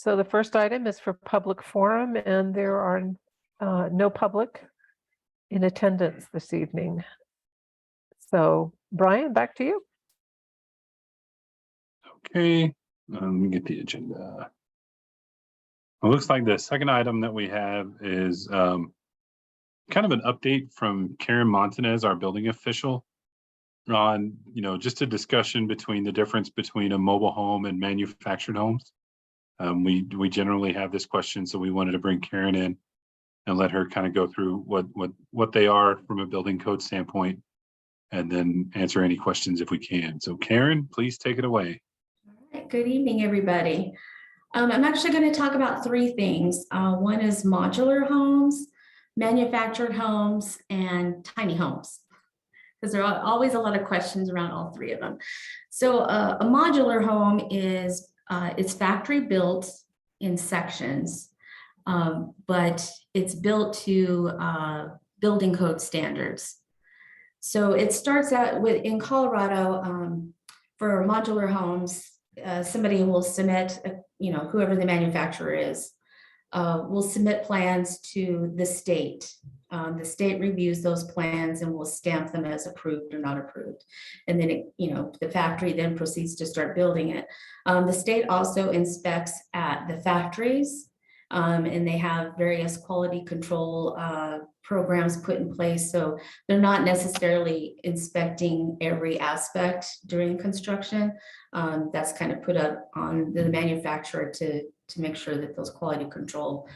So the first item is for public forum, and there are no public in attendance this evening. So Brian, back to you. Okay, let me get the agenda. It looks like the second item that we have is kind of an update from Karen Montanez, our building official, on just a discussion between the difference between a mobile home and manufactured homes. We generally have this question, so we wanted to bring Karen in and let her kind of go through what they are from a building code standpoint, and then answer any questions if we can. So Karen, please take it away. All right, good evening, everybody. I'm actually going to talk about three things. One is modular homes, manufactured homes, and tiny homes, because there are always a lot of questions around all three of them. So a modular home is it's factory built in sections, but it's built to building code standards. So it starts out with, in Colorado, for modular homes, somebody will submit, whoever the manufacturer is, will submit plans to the state. The state reviews those plans and will stamp them as approved or not approved. And then, the factory then proceeds to start building it. The state also inspects at the factories, and they have various quality control programs put in place. So they're not necessarily inspecting every aspect during construction. That's kind of put up on the manufacturer to make sure that those quality control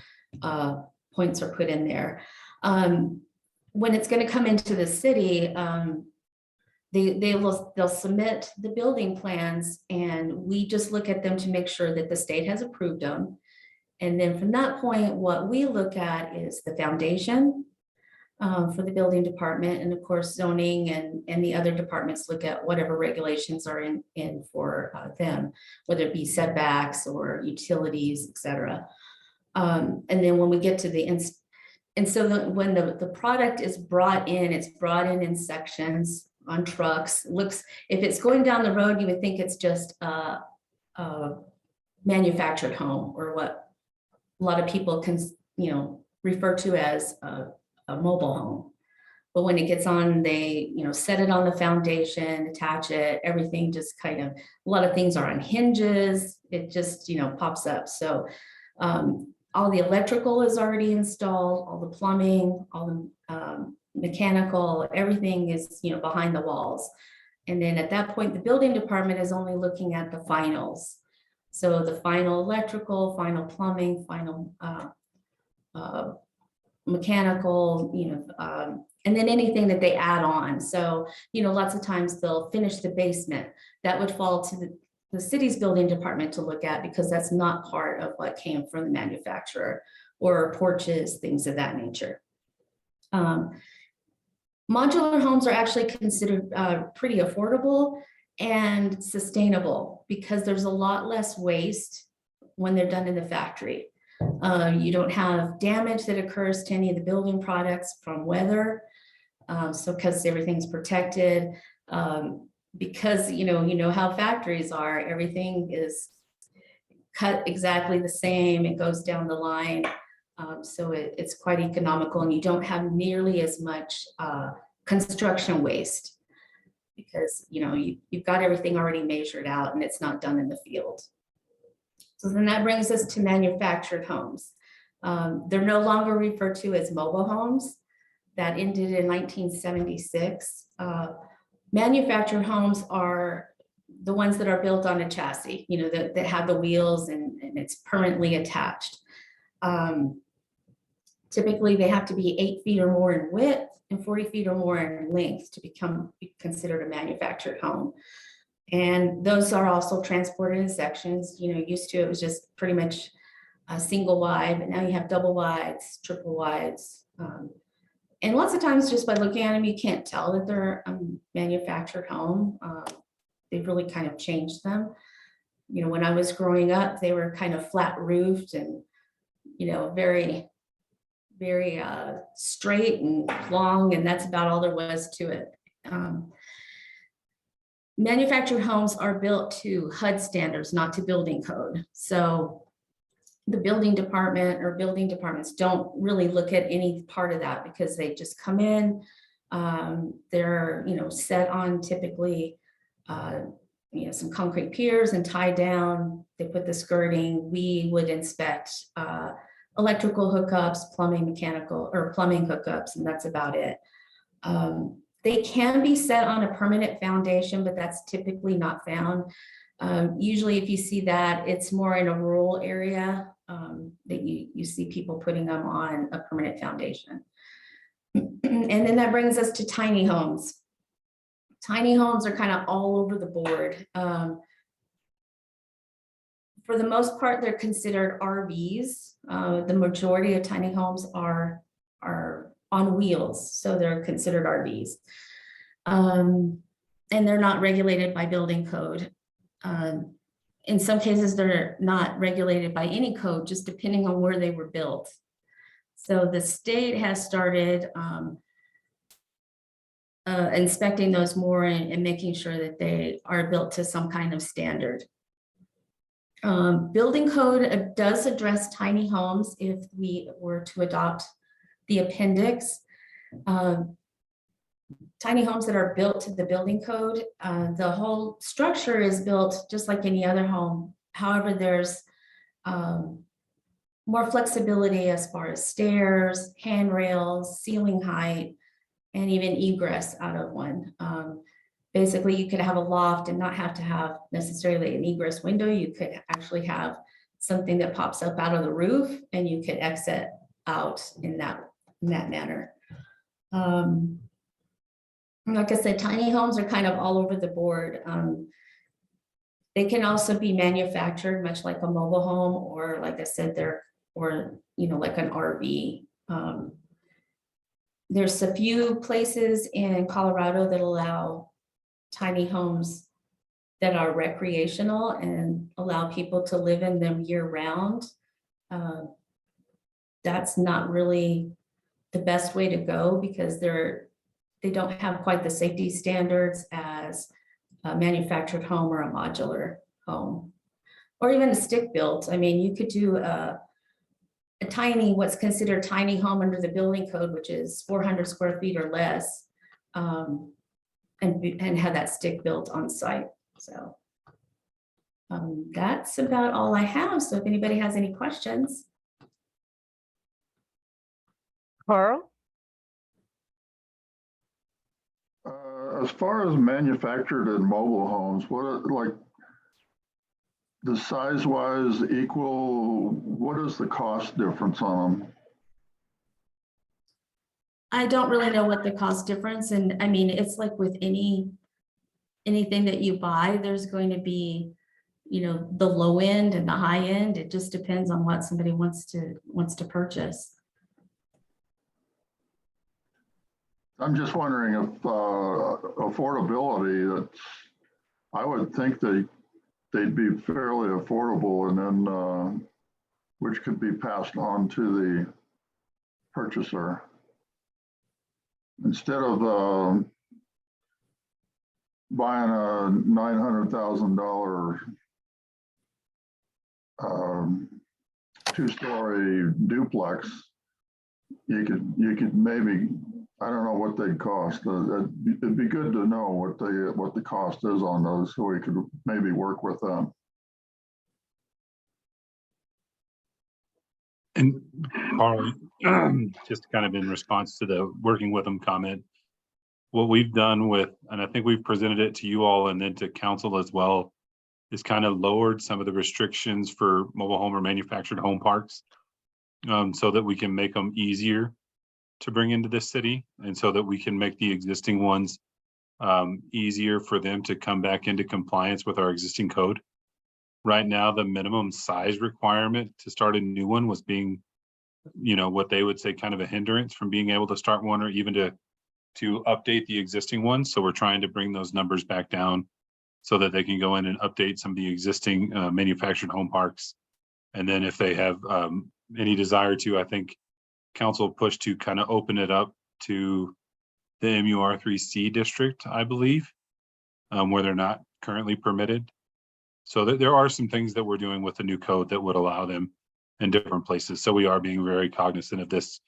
points are put in there. When it's going to come into the city, they'll submit the building plans, and we just look at them to make sure that the state has approved them. And then from that point, what we look at is the foundation for the building department, and of course zoning and the other departments look at whatever regulations are in for them, whether it be setbacks or utilities, etc. And then when we get to the when the product is brought in, it's brought in sections on trucks. If it's going down the road, you would think it's just a manufactured home, or what a lot of people can refer to as a mobile home. But when it gets on, they set it on the foundation, attach it, everything just kind of, a lot of things are on hinges. It just pops up. So all the electrical is already installed, all the plumbing, all the mechanical, everything is behind the walls. And then at that point, the building department is only looking at the finals. So the final electrical, final plumbing, final mechanical, and then anything that they add on. So, lots of times they'll finish the basement. That would fall to the city's building department to look at, because that's not part of what came from the manufacturer, or porches, things of that nature. Modular homes are actually considered pretty affordable and sustainable, because there's a lot less waste when they're done in the factory. You don't have damage that occurs to any of the building products from weather. So because everything's protected, because you know how factories are, everything is cut exactly the same, it goes down the line. So it's quite economical, and you don't have nearly as much construction waste, because you've got everything already measured out and it's not done in the field. So then that brings us to manufactured homes. They're no longer referred to as mobile homes. That ended in 1976. Manufactured homes are the ones that are built on a chassis, that have the wheels and it's permanently attached. Typically, they have to be 8 feet or more in width and 40 feet or more in length to be considered a manufactured home. And those are also transported in sections. Used to, it was just pretty much a single wide, but now you have double wides, triple wides. And lots of times, just by looking at them, you can't tell that they're a manufactured home. They've really kind of changed them. When I was growing up, they were kind of flat roofed and, very, very straight and long, and that's about all there was to it. Manufactured homes are built to HUD standards, not to building code. So the building department or building departments don't really look at any part of that because they just come in. They're, set on typically, some concrete piers and tied down. They put the skirting. We would inspect electrical hookups, mechanical plumbing hookups, and that's about it. They can be set on a permanent foundation, but that's typically not found. Usually if you see that, it's more in a rural area that you see people putting them on a permanent foundation. And then that brings us to tiny homes. Tiny homes are kind of all over the board. For the most part, they're considered RVs. The majority of tiny homes are on wheels, so they're considered RVs. And they're not regulated by building code. In some cases, they're not regulated by any code, just depending on where they were built. So the state has started inspecting those more and making sure that they are built to some kind of standard. Building code does address tiny homes if we were to adopt the appendix. Tiny homes that are built to the building code, the whole structure is built just like any other home. However, there's more flexibility as far as stairs, handrails, ceiling height, and even egress out of one. Basically, you could have a loft and not have to have necessarily an egress window. You could actually have something that pops up out of the roof and you could exit out in that manner. Like I said, tiny homes are kind of all over the board. They can also be manufactured much like a mobile home, or like I said, like an RV. There's a few places in Colorado that allow tiny homes that are recreational and allow people to live in them year round. That's not really the best way to go because they don't have quite the safety standards as a manufactured home or a modular home, or even a stick built. I mean, you could do a tiny, what's considered tiny home under the building code, which is 400 square feet or less, and have that stick built on site. So that's about all I have. So if anybody has any questions. Carl? As far as manufactured and mobile homes, like the size-wise equal, what is the cost difference on them? I don't really know what the cost difference, and I mean, it's like with anything that you buy, there's going to be, the low end and the high end. It just depends on what somebody wants to purchase. I'm just wondering if affordability, I would think they'd be fairly affordable, and then which could be passed on to the purchaser. Instead of buying a $900,000 two-story duplex, you could maybe, I don't know what they'd cost. It'd be good to know what the cost is on those, so we could maybe work with them. And Carl, just kind of in response to the working with them comment, what we've done with, and I think we've presented it to you all and then to council as well, is kind of lowered some of the restrictions for mobile home or manufactured home parks, so that we can make them easier to bring into this city, and so that we can make the existing ones easier for them to come back into compliance with our existing code. Right now, the minimum size requirement to start a new one was being, what they would say kind of a hindrance from being able to start one, or even to update the existing one. So we're trying to bring those numbers back down so that they can go in and update some of the existing manufactured home parks. And then if they have any desire to, I think council pushed to kind of open it up to the MUR3C district, I believe, where they're not currently permitted. So there are some things that we're doing with the new code that would allow them in different places. So we are being very cognizant of this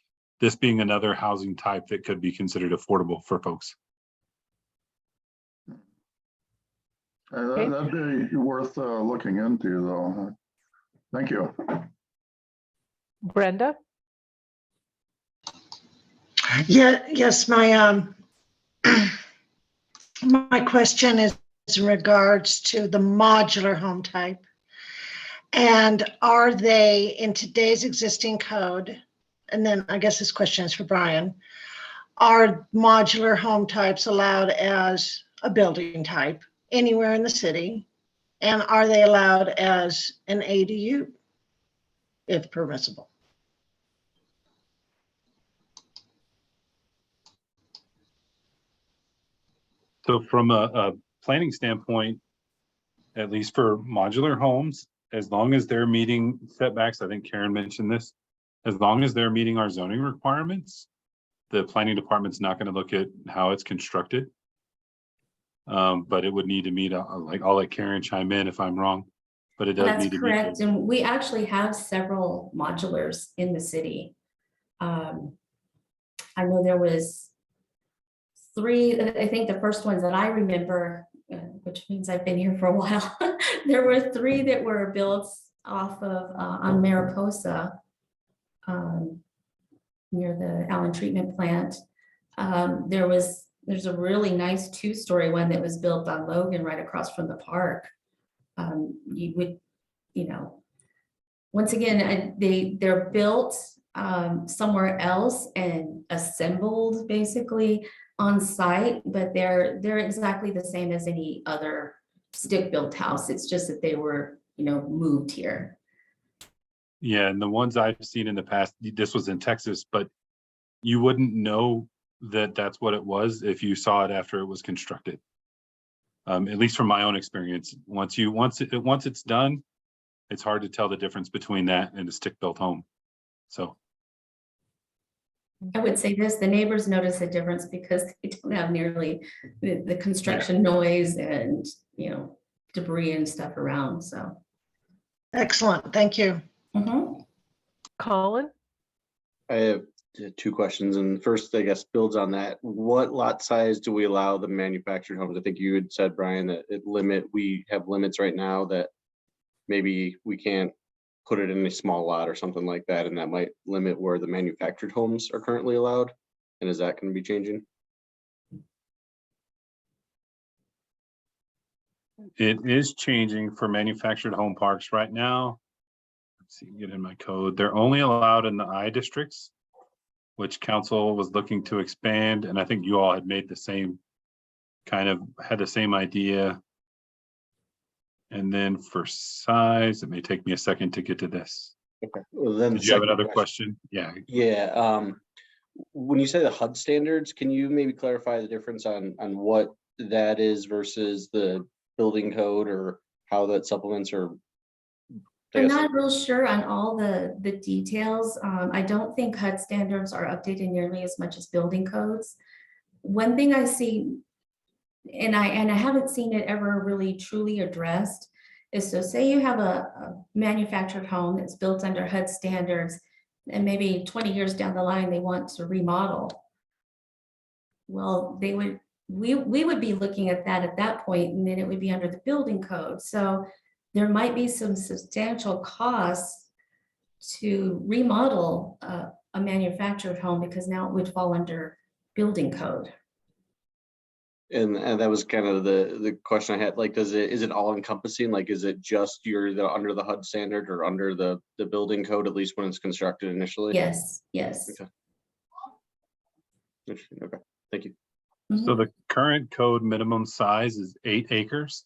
being another housing type that could be considered affordable for folks. Okay. That'd be worth looking into, though. Thank you. Brenda? Yeah, yes, my my question is in regards to the modular home type. And are they in today's existing code? And then I guess this question is for Brian. Are modular home types allowed as a building type anywhere in the city? And are they allowed as an ADU if permissible? So from a planning standpoint, at least for modular homes, as long as they're meeting setbacks, I think Karen mentioned this, as long as they're meeting our zoning requirements, the planning department's not going to look at how it's constructed. But it would need to meet, like, I'll let Karen chime in if I'm wrong, but it does That's need to meet. correct. And we actually have several modulars in the city. I know there was 3, I think the first ones that I remember, which means I've been here for a while, there were 3 that were built off of on Mariposa, near the Allen treatment plant. There's a really nice 2-story one that was built on Logan right across from the park. You would, once again, they're built somewhere else and assembled basically on site, but they're exactly the same as any other stick-built house. It's just that they were, moved here. Yeah, and the ones I've seen in the past, this was in Texas, but you wouldn't know that that's what it was if you saw it after it was constructed. At least from my own experience, once it's done, it's hard to tell the difference between that and a stick-built home. So I would say this, the neighbors notice a difference because they don't have nearly the construction noise and, debris and stuff around, so. Excellent, thank you. Mhm. Colin? I have 2 questions, and the first, I guess, builds on that. What lot size do we allow the manufactured homes? I think you had said, Brian, that we have limits right now that maybe we can't put it in a small lot or something like that, and that might limit where the manufactured homes are currently allowed. And is that going to be changing? it is changing for manufactured home parks right now. Let's see, get in my code. They're only allowed in the I districts, which council was looking to expand. And I think you all had made the same, had the same idea. And then for size, it may take me a second to get to this. Okay. Well, then Did you have another question? Yeah. Yeah. When you say the HUD standards, can you maybe clarify the difference on what that is versus the building code, or how that supplements, or? I'm not real sure on all the details. I don't think HUD standards are updated nearly as much as building codes. One thing I see, and I haven't seen it ever really truly addressed, is so say you have a manufactured home that's built under HUD standards, and maybe 20 years down the line they want to remodel. Well, we would be looking at that point, and then it would be under the building code. So there might be some substantial costs to remodel a manufactured home, because now it would fall under building code. And that was kind of the question I had. Like, is it all encompassing? Like, is it just you're under the HUD standard or under the building code, at least when it's constructed initially? Yes. Okay. Okay. Thank you. So the current code minimum size is 8 acres.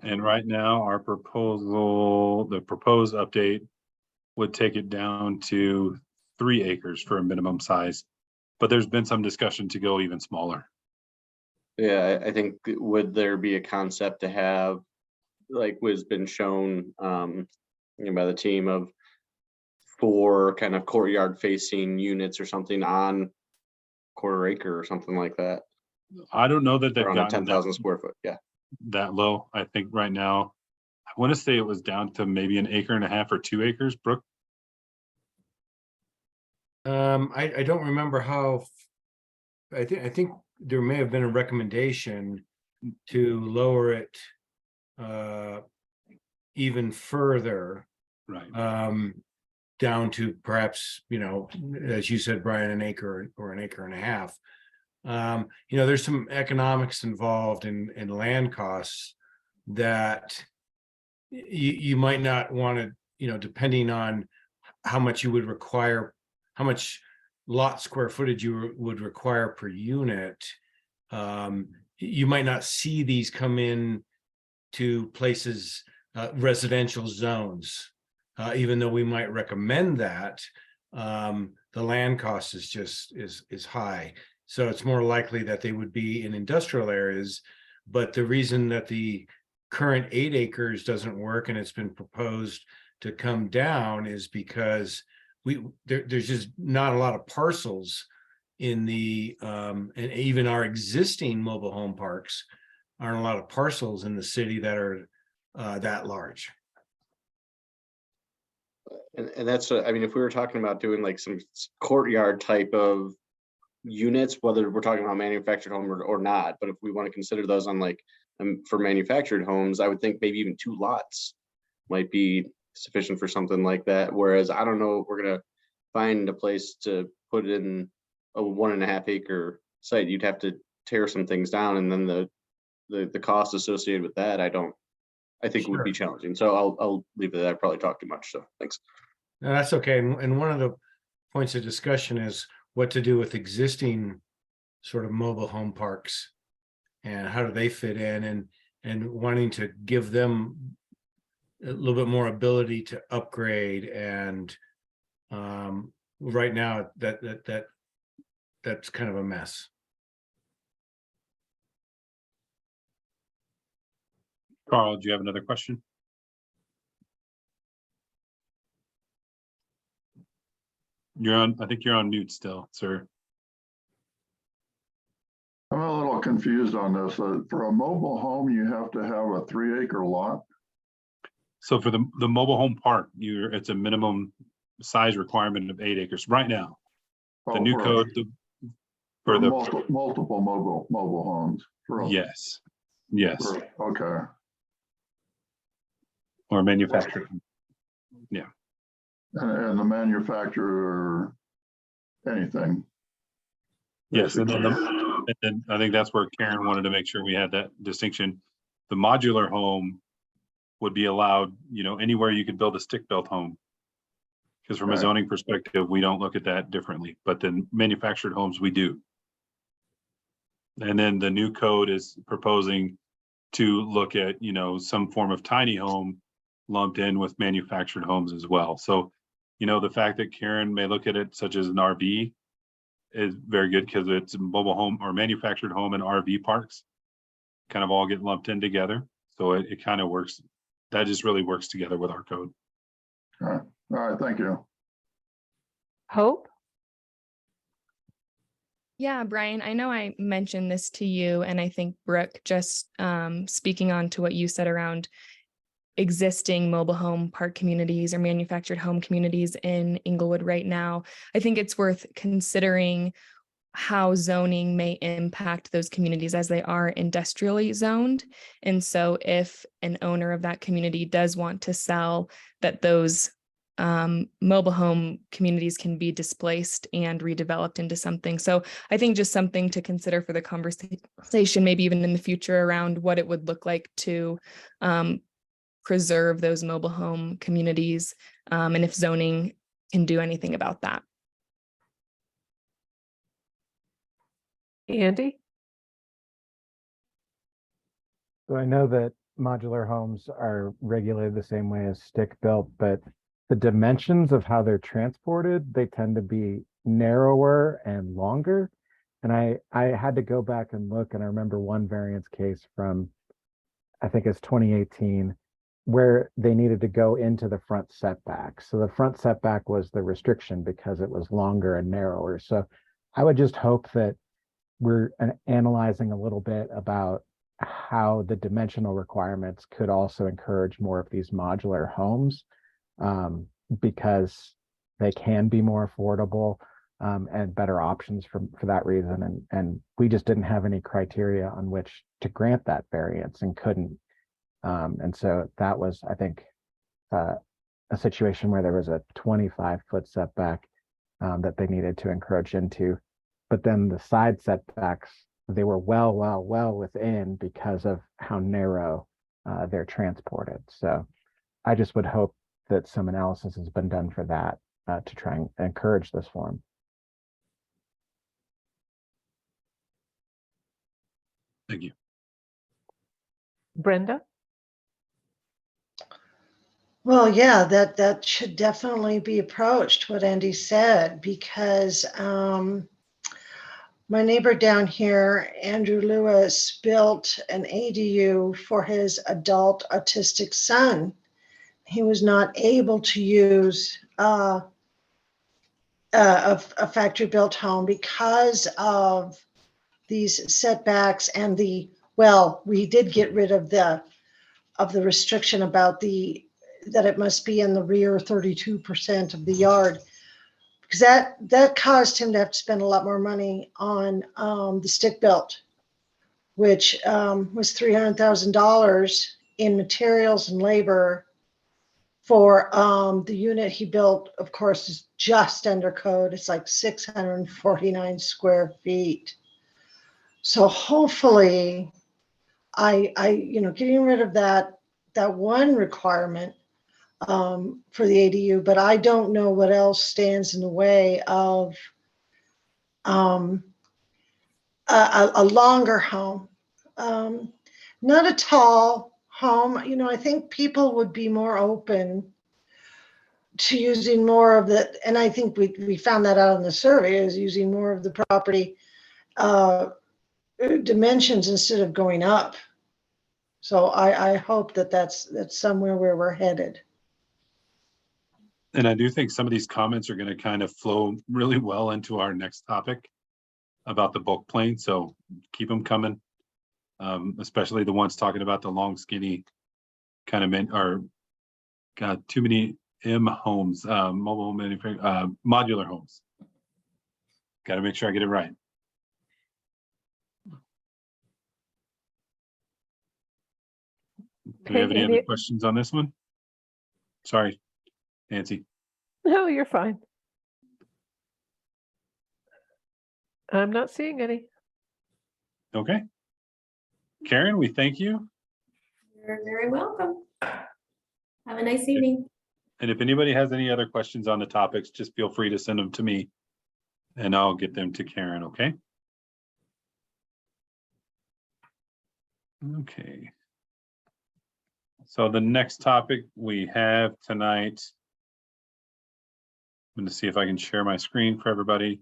And right now our the proposed update would take it down to 3 acres for a minimum size. But there's been some discussion to go even smaller. Yeah, I think, would there be a concept to have, like was been shown by the team, of 4 kind of courtyard facing units or something on 1/4 acre or something like that? I don't know that they've Around a gotten 10,000 square foot. Yeah. that low. I think right now, want to say it was down to maybe 1.5 acres or 2 acres, Brooke. I don't remember how, I think there may have been a recommendation to lower it even further, Right. down to perhaps, as you said, Brian, 1 acre or 1.5 acres. There's some economics involved in land costs that you might not want to, depending on how much you would require, how much lot square footage you would require per unit. You might not see these come in to places, residential zones, even though we might recommend that. The land cost is high. So it's more likely that they would be in industrial areas. But the reason that the current 8 acres doesn't work and it's been proposed to come down is because there's just not a lot of parcels in the and even our existing mobile home parks aren't a lot of parcels in the city that are that large. And that's, I mean, if we were talking about doing like some courtyard type of units, whether we're talking about manufactured home or not, but if we want to consider those on like for manufactured homes, I would think maybe even 2 lots might be sufficient for something like that. Whereas I don't know if we're gonna find a place to put in a 1.5 acre site. You'd have to tear some things down, and then the cost associated with that, I think would be challenging. So I'll leave it there. I probably talked too much. So thanks. No, that's okay. And one of the points of discussion is what to do with existing sort of mobile home parks and how do they fit in, and wanting to give them a little bit more ability to upgrade. And right now that's kind of a mess. Carl, do you have another question? I think you're on mute still, sir. I'm a little confused on this. For a mobile home, you have to have a 3 acre lot? So for the mobile home park, it's a minimum size requirement of 8 acres right now. The new code for the multiple mobile homes. Yes. Okay. Or manufactured. Yeah. And the manufacturer, anything. Yes, and then I think that's where Karen wanted to make sure we had that distinction. The modular home would be allowed, anywhere you could build a stick-built home. Because from a zoning perspective, we don't look at that differently, but then manufactured homes, we do. And then the new code is proposing to look at, some form of tiny home lumped in with manufactured homes as well. So, the fact that Karen may look at it such as an RV is very good, because it's a mobile home or manufactured home and RV parks kind of all get lumped in together. So it kind of works. That just really works together with our code. All right, thank you. Hope? Yeah, Brian, I know I mentioned this to you, and I think Brooke, just speaking on to what you said around existing mobile home park communities or manufactured home communities in Inglewood right now, I think it's worth considering how zoning may impact those communities as they are industrially zoned. And so if an owner of that community does want to sell, that those mobile home communities can be displaced and redeveloped into something. So I think just something to consider for the conversation, maybe even in the future, around what it would look like to preserve those mobile home communities, and if zoning can do anything about that. Andy? So I know that modular homes are regulated the same way as stick-built, but the dimensions of how they're transported, they tend to be narrower and longer. And I had to go back and look, and I remember one variance case from, I think it's 2018, where they needed to go into the front setback. So the front setback was the restriction because it was longer and narrower. So I would just hope that we're analyzing a little bit about how the dimensional requirements could also encourage more of these modular homes, because they can be more affordable, and better options for that reason. And we just didn't have any criteria on which to grant that variance and couldn't. And so that was, I think, a situation where there was a 25-foot setback that they needed to encroach into. But then the side setbacks, they were well within because of how narrow they're transported. So I just would hope that some analysis has been done for that to try and encourage this form. Thank you. Brenda? Well, yeah, that should definitely be approached, what Andy said, because my neighbor down here, Andrew Lewis, built an ADU for his adult autistic son. He was not able to use a factory-built home because of these setbacks and we did get rid of the restriction about that it must be in the rear 32% of the yard, because that caused him to have to spend a lot more money on the stick built, which was $300,000 in materials and labor for the unit he built. Of course, is just under code. It's like 649 square feet. So hopefully, getting rid of that one requirement for the ADU, but I don't know what else stands in the way of a longer home, not a tall home. I think people would be more open to using more of the, and I think we found that out in the survey, is using more of the property dimensions instead of going up. So I hope that's somewhere where we're headed. And I do think some of these comments are going to kind of flow really well into our next topic about the bulk plane. So keep them coming, especially the ones talking about the long, skinny kind of too many M homes, mobile modular homes. Got to make sure I get it right. Do we have any other questions on this one? Sorry, Nancy. No, you're fine. I'm not seeing any. Okay. Karen, we thank you. You're very welcome. Have a nice evening. And if anybody has any other questions on the topics, just feel free to send them to me and I'll get them to Karen, okay? Okay. So the next topic we have tonight, I'm going to see if I can share my screen for everybody.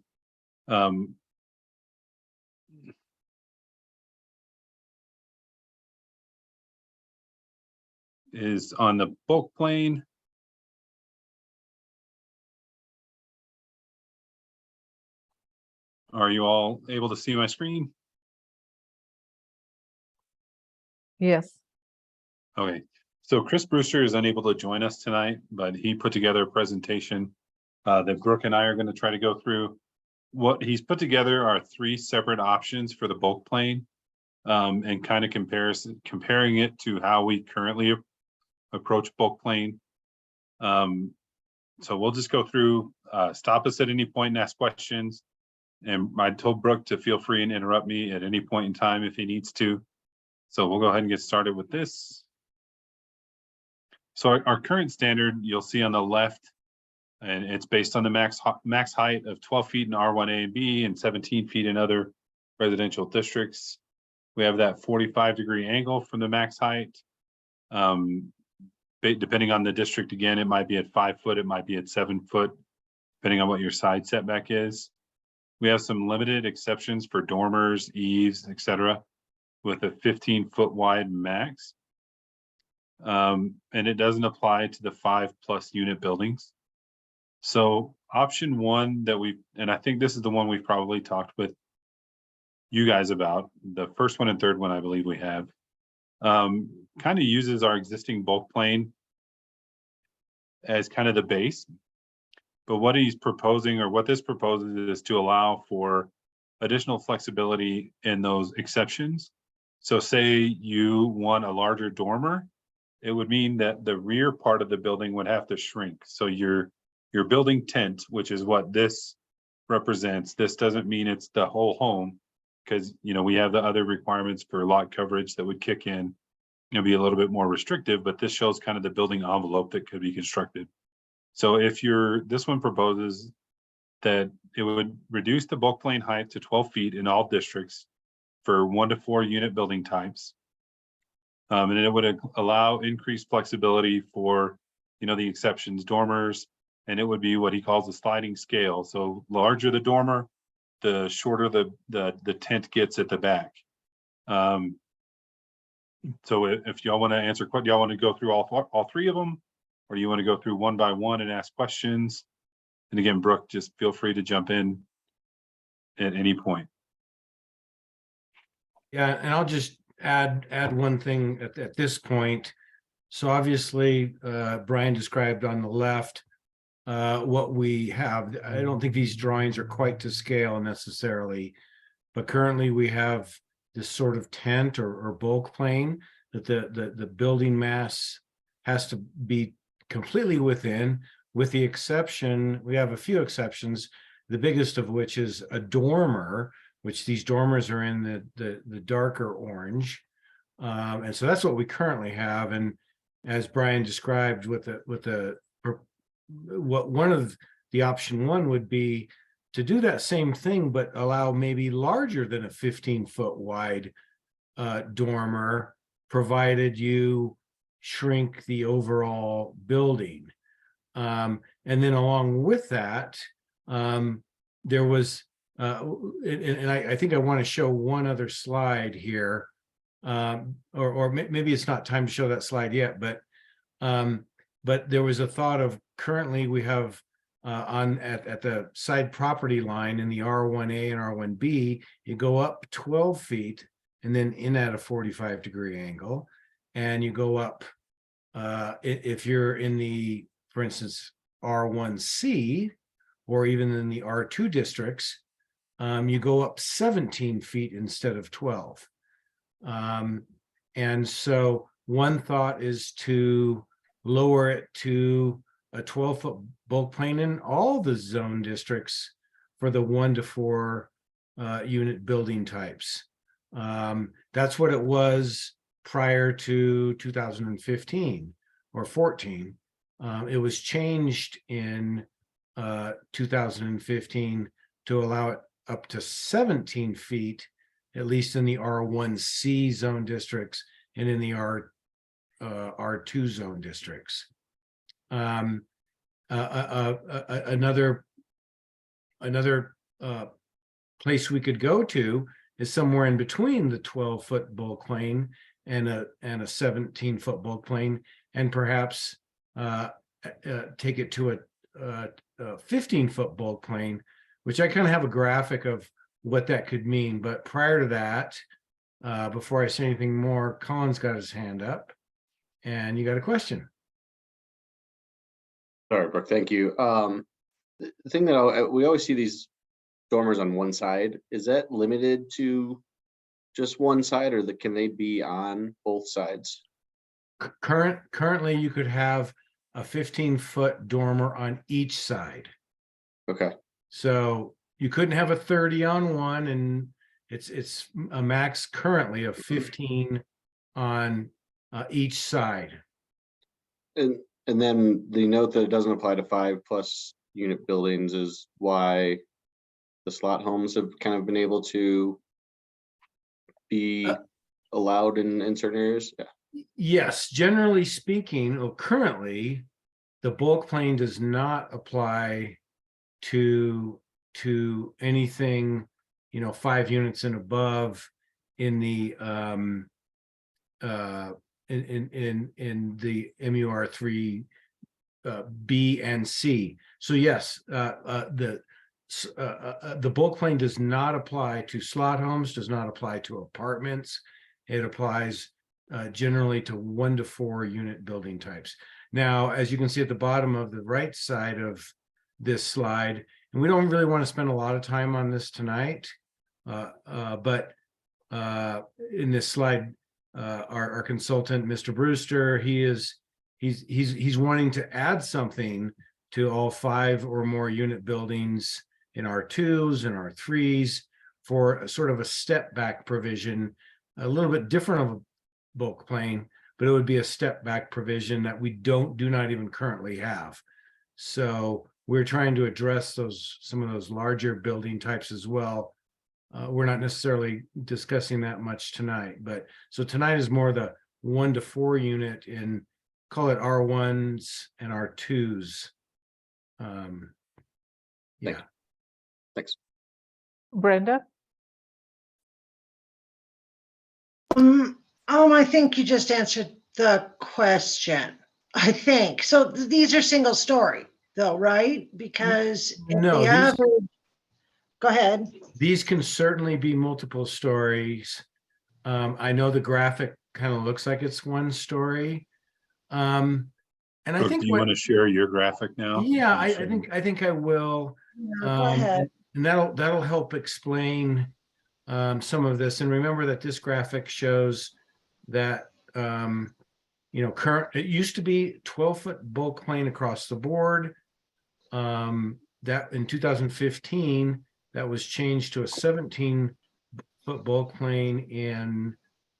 Is on the bulk plane. Are you all able to see my screen? Yes. Okay, so Chris Brewster is unable to join us tonight, but he put together a presentation that Brooke and I are going to try to go through. What he's put together are 3 separate options for the bulk plane, and kind of comparing it to how we currently approach bulk plane. So we'll just go through, stop us at any point and ask questions. And I told Brooke to feel free and interrupt me at any point in time if he needs to. So we'll go ahead and get started with this. So our current standard, you'll see on the left, and it's based on the max height of 12 feet in R1A and B and 17 feet in other residential districts. We have that 45-degree angle from the max height. Depending on the district, again, it might be at 5 foot, it might be at 7 foot, depending on what your side setback is. We have some limited exceptions for dormers, eaves, etc., with a 15-foot wide max. And it doesn't apply to the 5+ unit buildings. So option 1 that and I think this is the one we've probably talked with you guys about. The first one and third one, I believe we have, kind of uses our existing bulk plane as kind of the base. But what he's proposing, or what this proposes, is to allow for additional flexibility in those exceptions. So say you want a larger dormer, it would mean that the rear part of the building would have to shrink. So your building tent, which is what this represents, this doesn't mean it's the whole home, because we have the other requirements for lot coverage that would kick in, be a little bit more restrictive, but this shows kind of the building envelope that could be constructed. So if this one proposes that it would reduce the bulk plane height to 12 feet in all districts for 1 to 4 unit building types. And it would allow increased flexibility for, the exceptions, dormers, and it would be what he calls a sliding scale. So larger the dormer, the shorter the tent gets at the back. So if y'all want to answer, y'all want to go through all three of them, or you want to go through one by one and ask questions? And again, Brooke, just feel free to jump in at any point. Yeah, and I'll just add one thing at this point. So obviously, Brian described on the left what we have. I don't think these drawings are quite to scale necessarily, but currently we have this sort of tent or bulk plane that the building mass has to be completely within, with the exception, we have a few exceptions, the biggest of which is a dormer, which these dormers are in the darker orange. And so that's what we currently have. And as Brian described what one of the option one would be to do that same thing, but allow maybe larger than a 15-foot wide dormer, provided you shrink the overall building. And then along with that, there was, and I think I want to show one other slide here, or maybe it's not time to show that slide yet, but there was a thought of currently we have at the side property line in the R1A and R1B, you go up 12 feet and then in at a 45-degree angle, and you go up, if you're in the, for instance, R1C, or even in the R2 districts, you go up 17 feet instead of 12. And so one thought is to lower it to a 12-foot bulk plane in all the zone districts for the 1 to 4 unit building types. That's what it was prior to 2015 or 14. It was changed in 2015 to allow it up to 17 feet, at least in the R1C zone districts and in the R2 zone districts. Another place we could go to is somewhere in between the 12-foot bulk plane and a 17-foot bulk plane, and perhaps take it to a 15-foot bulk plane, which I kind of have a graphic of what that could mean. But prior to that, before I say anything more, Colin's got his hand up, and you got a question. Sorry, Brooke, thank you. The thing that we always see these dormers on one side, is that limited to just one side, or can they be on both sides? Currently, you could have a 15-foot dormer on each side. Okay. So you couldn't have a 30 on one, and it's a max currently of 15 on each side. And then the note that it doesn't apply to 5+ unit buildings is why the slot homes have kind of been able to be allowed in certain areas. Yeah. Yes, generally speaking, currently the bulk plane does not apply to anything, 5 units and above in the in the MUR3 B and C. So yes, the the bulk plane does not apply to slot homes, does not apply to apartments. It applies generally to 1 to 4 unit building types. Now, as you can see at the bottom of the right side of this slide, and we don't really want to spend a lot of time on this tonight, but in this slide, our consultant, Mr. Brewster, he's wanting to add something to all 5 or more unit buildings in R2s and R3s for a sort of a step back provision, a little bit different of a bulk plane, but it would be a step back provision that we do not even currently have. So we're trying to address some of those larger building types as well. We're not necessarily discussing that much tonight, but so tonight is more the 1 to 4 unit in, call it R1s and R2s. Yeah. Thanks. Brenda? I think you just answered the question. I think so. These are single story, though, right? Because No, the average. Go ahead. These can certainly be multiple stories. I know the graphic kind of looks like it's 1 story. And I Brooke, think do you want to share your graphic now? yeah, Can you share I think I will. Yeah, go ahead. And that'll help explain some of this. And remember that this graphic shows that it used to be 12-foot bulk plane across the board. That in 2015, that was changed to a 17-foot bulk plane in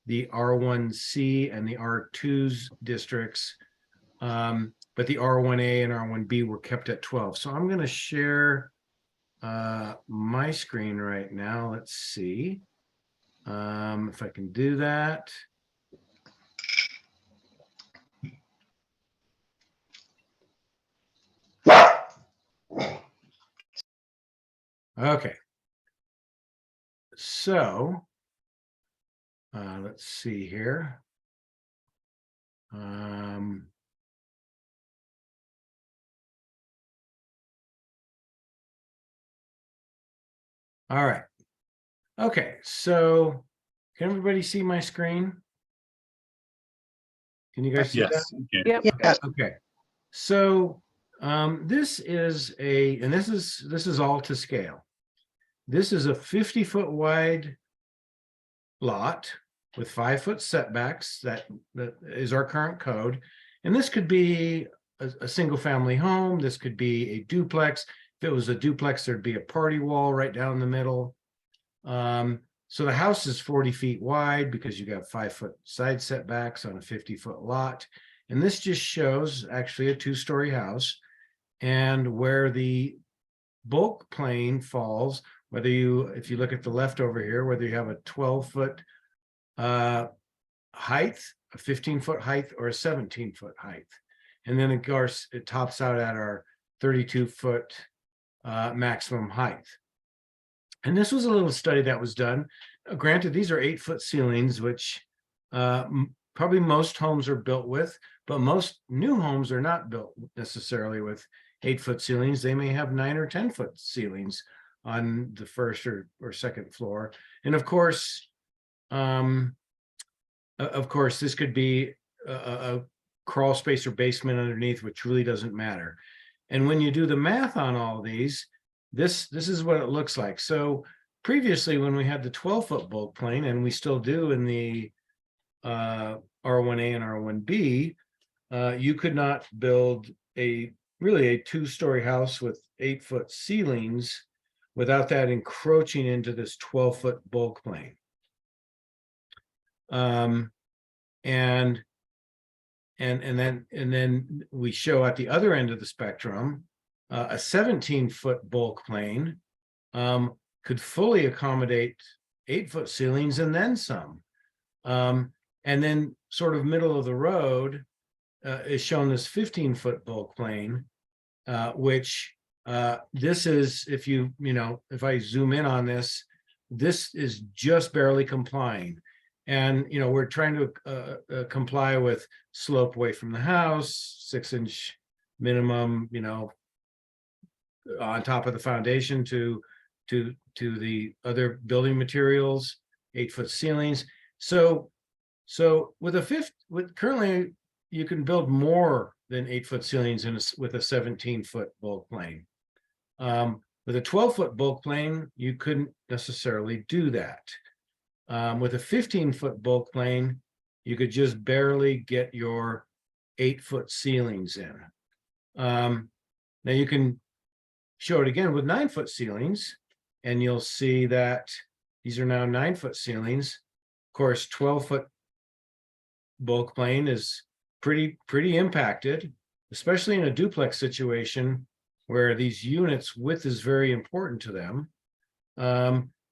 the R1C and the R2s districts. But the R1A and R1B were kept at 12. So I'm going to share my screen right now. Let's see if I can do that. Okay. So let's see here. All right. Okay, so can everybody see my screen? Can you guys see that? Yes. Okay. Yep. Yeah. Okay. So this is this is all to scale. This is a 50-foot wide lot with 5-foot setbacks. That is our current code. And this could be a single family home. This could be a duplex. If it was a duplex, there'd be a party wall right down the middle. So the house is 40 feet wide because you got 5-foot side setbacks on a 50-foot lot. And this just shows actually a 2-story house, and where the bulk plane falls, if you look at the left over here, whether you have a 12-foot height, a 15-foot height, or a 17-foot height. And then of course it tops out at our 32-foot maximum height. And this was a little study that was done. Granted, these are 8-foot ceilings, which probably most homes are built with, but most new homes are not built necessarily with 8-foot ceilings. They may have 9 or 10-foot ceilings on the first or second floor. And of course, this could be a crawl space or basement underneath, which really doesn't matter. And when you do the math on all these, this is what it looks like. So previously, when we had the 12-foot bulk plane, and we still do in the R1A and R1B, you could not build really a 2-story house with 8-foot ceilings without that encroaching into this 12-foot bulk plane. And then we show at the other end of the spectrum, a 17-foot bulk plane could fully accommodate 8-foot ceilings and then some. And then sort of middle of the road is shown this 15-foot bulk plane, which this is, if I zoom in on this, this is just barely complying. And, we're trying to comply with slope away from the house, 6-inch minimum, on top of the foundation to the other building materials, 8-foot ceilings. So with currently you can build more than 8-foot ceilings with a 17-foot bulk plane. With a 12-foot bulk plane, you couldn't necessarily do that. With a 15-foot bulk plane, you could just barely get your 8-foot ceilings in. Now you can show it again with 9-foot ceilings, and you'll see that these are now 9-foot ceilings. Of course, 12-foot bulk plane is pretty impacted, especially in a duplex situation where these units, width is very important to them.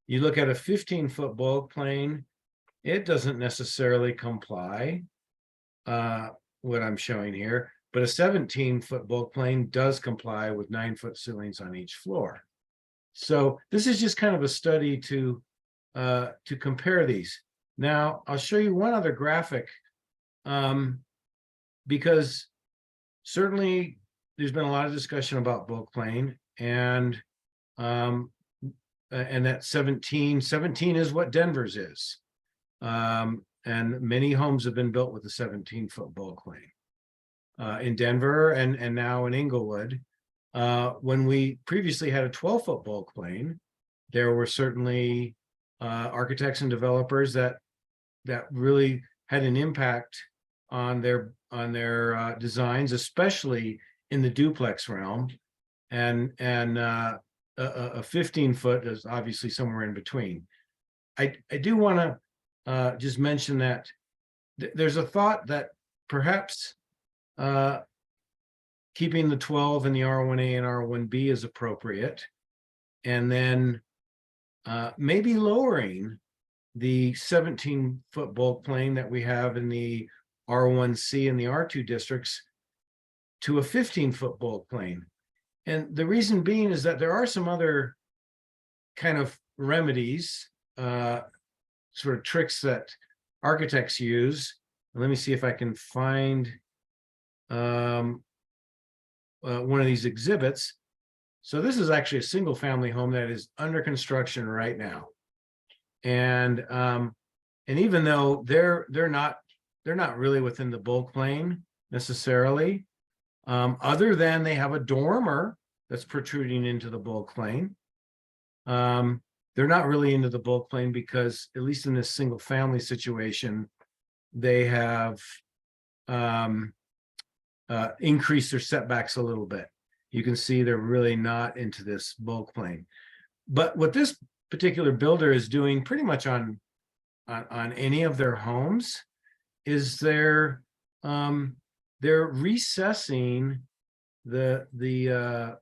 You look at a 15-foot bulk plane, it doesn't necessarily comply, what I'm showing here, but a 17-foot bulk plane does comply with 9-foot ceilings on each floor. So this is just kind of a study to compare these. Now, I'll show you one other graphic, because certainly there's been a lot of discussion about bulk plane, and that 17 is what Denver's is. And many homes have been built with a 17-foot bulk plane in Denver and now in Inglewood. When we previously had a 12-foot bulk plane, there were certainly architects and developers that really had an impact on their designs, especially in the duplex realm, and a 15-foot is obviously somewhere in between. I do want to just mention that there's a thought that perhaps keeping the 12 in the R1A and R1B is appropriate, and then maybe lowering the 17-foot bulk plane that we have in the R1C and the R2 districts to a 15-foot bulk plane. And the reason being is that there are some other kind of remedies, sort of tricks that architects use. Let me see if I can find one of these exhibits. So this is actually a single family home that is under construction right now. And even though they're not really within the bulk plane necessarily, other than they have a dormer that's protruding into the bulk plane. They're not really into the bulk plane because, at least in this single family situation, they have increased their setbacks a little bit. You can see they're really not into this bulk plane. But what this particular builder is doing pretty much on any of their homes is they're recessing the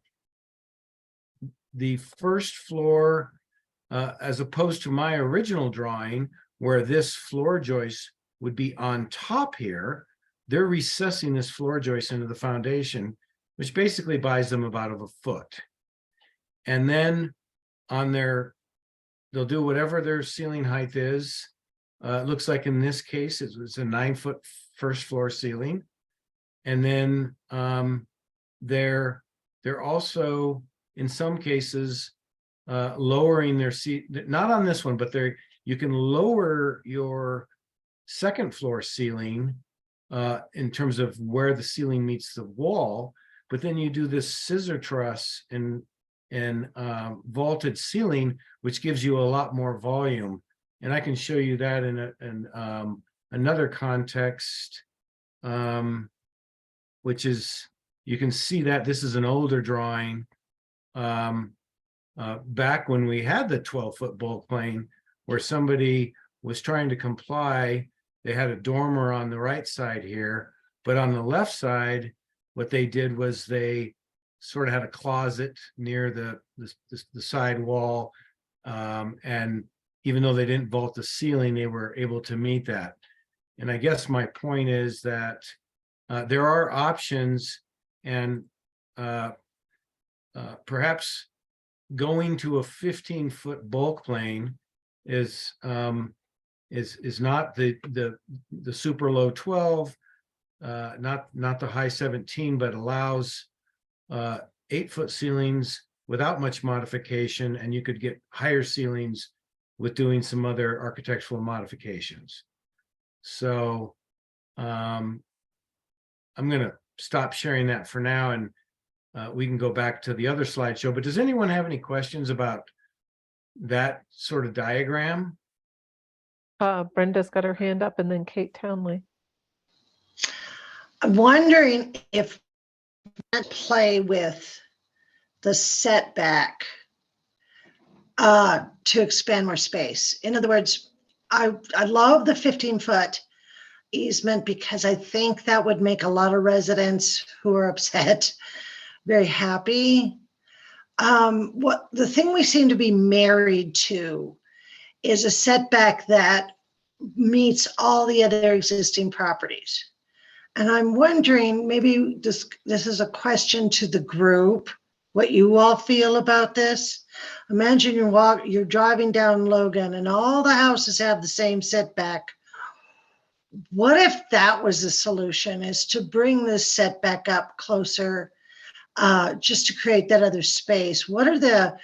first floor, as opposed to my original drawing where this floor joist would be on top here. They're recessing this floor joist into the foundation, which basically buys them about a foot. And then they'll do whatever their ceiling height is. It looks like in this case, it's a 9-foot first floor ceiling. And then they're also, in some cases, lowering their seat, not on this one, but you can lower your second floor ceiling in terms of where the ceiling meets the wall, but then you do this scissor truss and vaulted ceiling, which gives you a lot more volume. And I can show you that in another context, which is, you can see that this is an older drawing. Back when we had the 12-foot bulk plane, where somebody was trying to comply, they had a dormer on the right side here, but on the left side, what they did was they sort of had a closet near the side wall, and even though they didn't vault the ceiling, they were able to meet that. And I guess my point is that there are options, and perhaps going to a 15-foot bulk plane is not the super low 12, not the high 17, but allows 8-foot ceilings without much modification, and you could get higher ceilings with doing some other architectural modifications. So I'm going to stop sharing that for now, and we can go back to the other slideshow. But does anyone have any questions about that sort of diagram? Brenda's got her hand up, and then Kate Townley. I'm wondering if that play with the setback to expand more space. In other words, I love the 15-foot easement because I think that would make a lot of residents who are upset very happy. What the thing we seem to be married to is a setback that meets all the other existing properties. And I'm wondering, maybe this is a question to the group, what you all feel about this. Imagine you're driving down Logan and all the houses have the same setback. What if that was the solution, is to bring this setback up closer, just to create that other space? What are the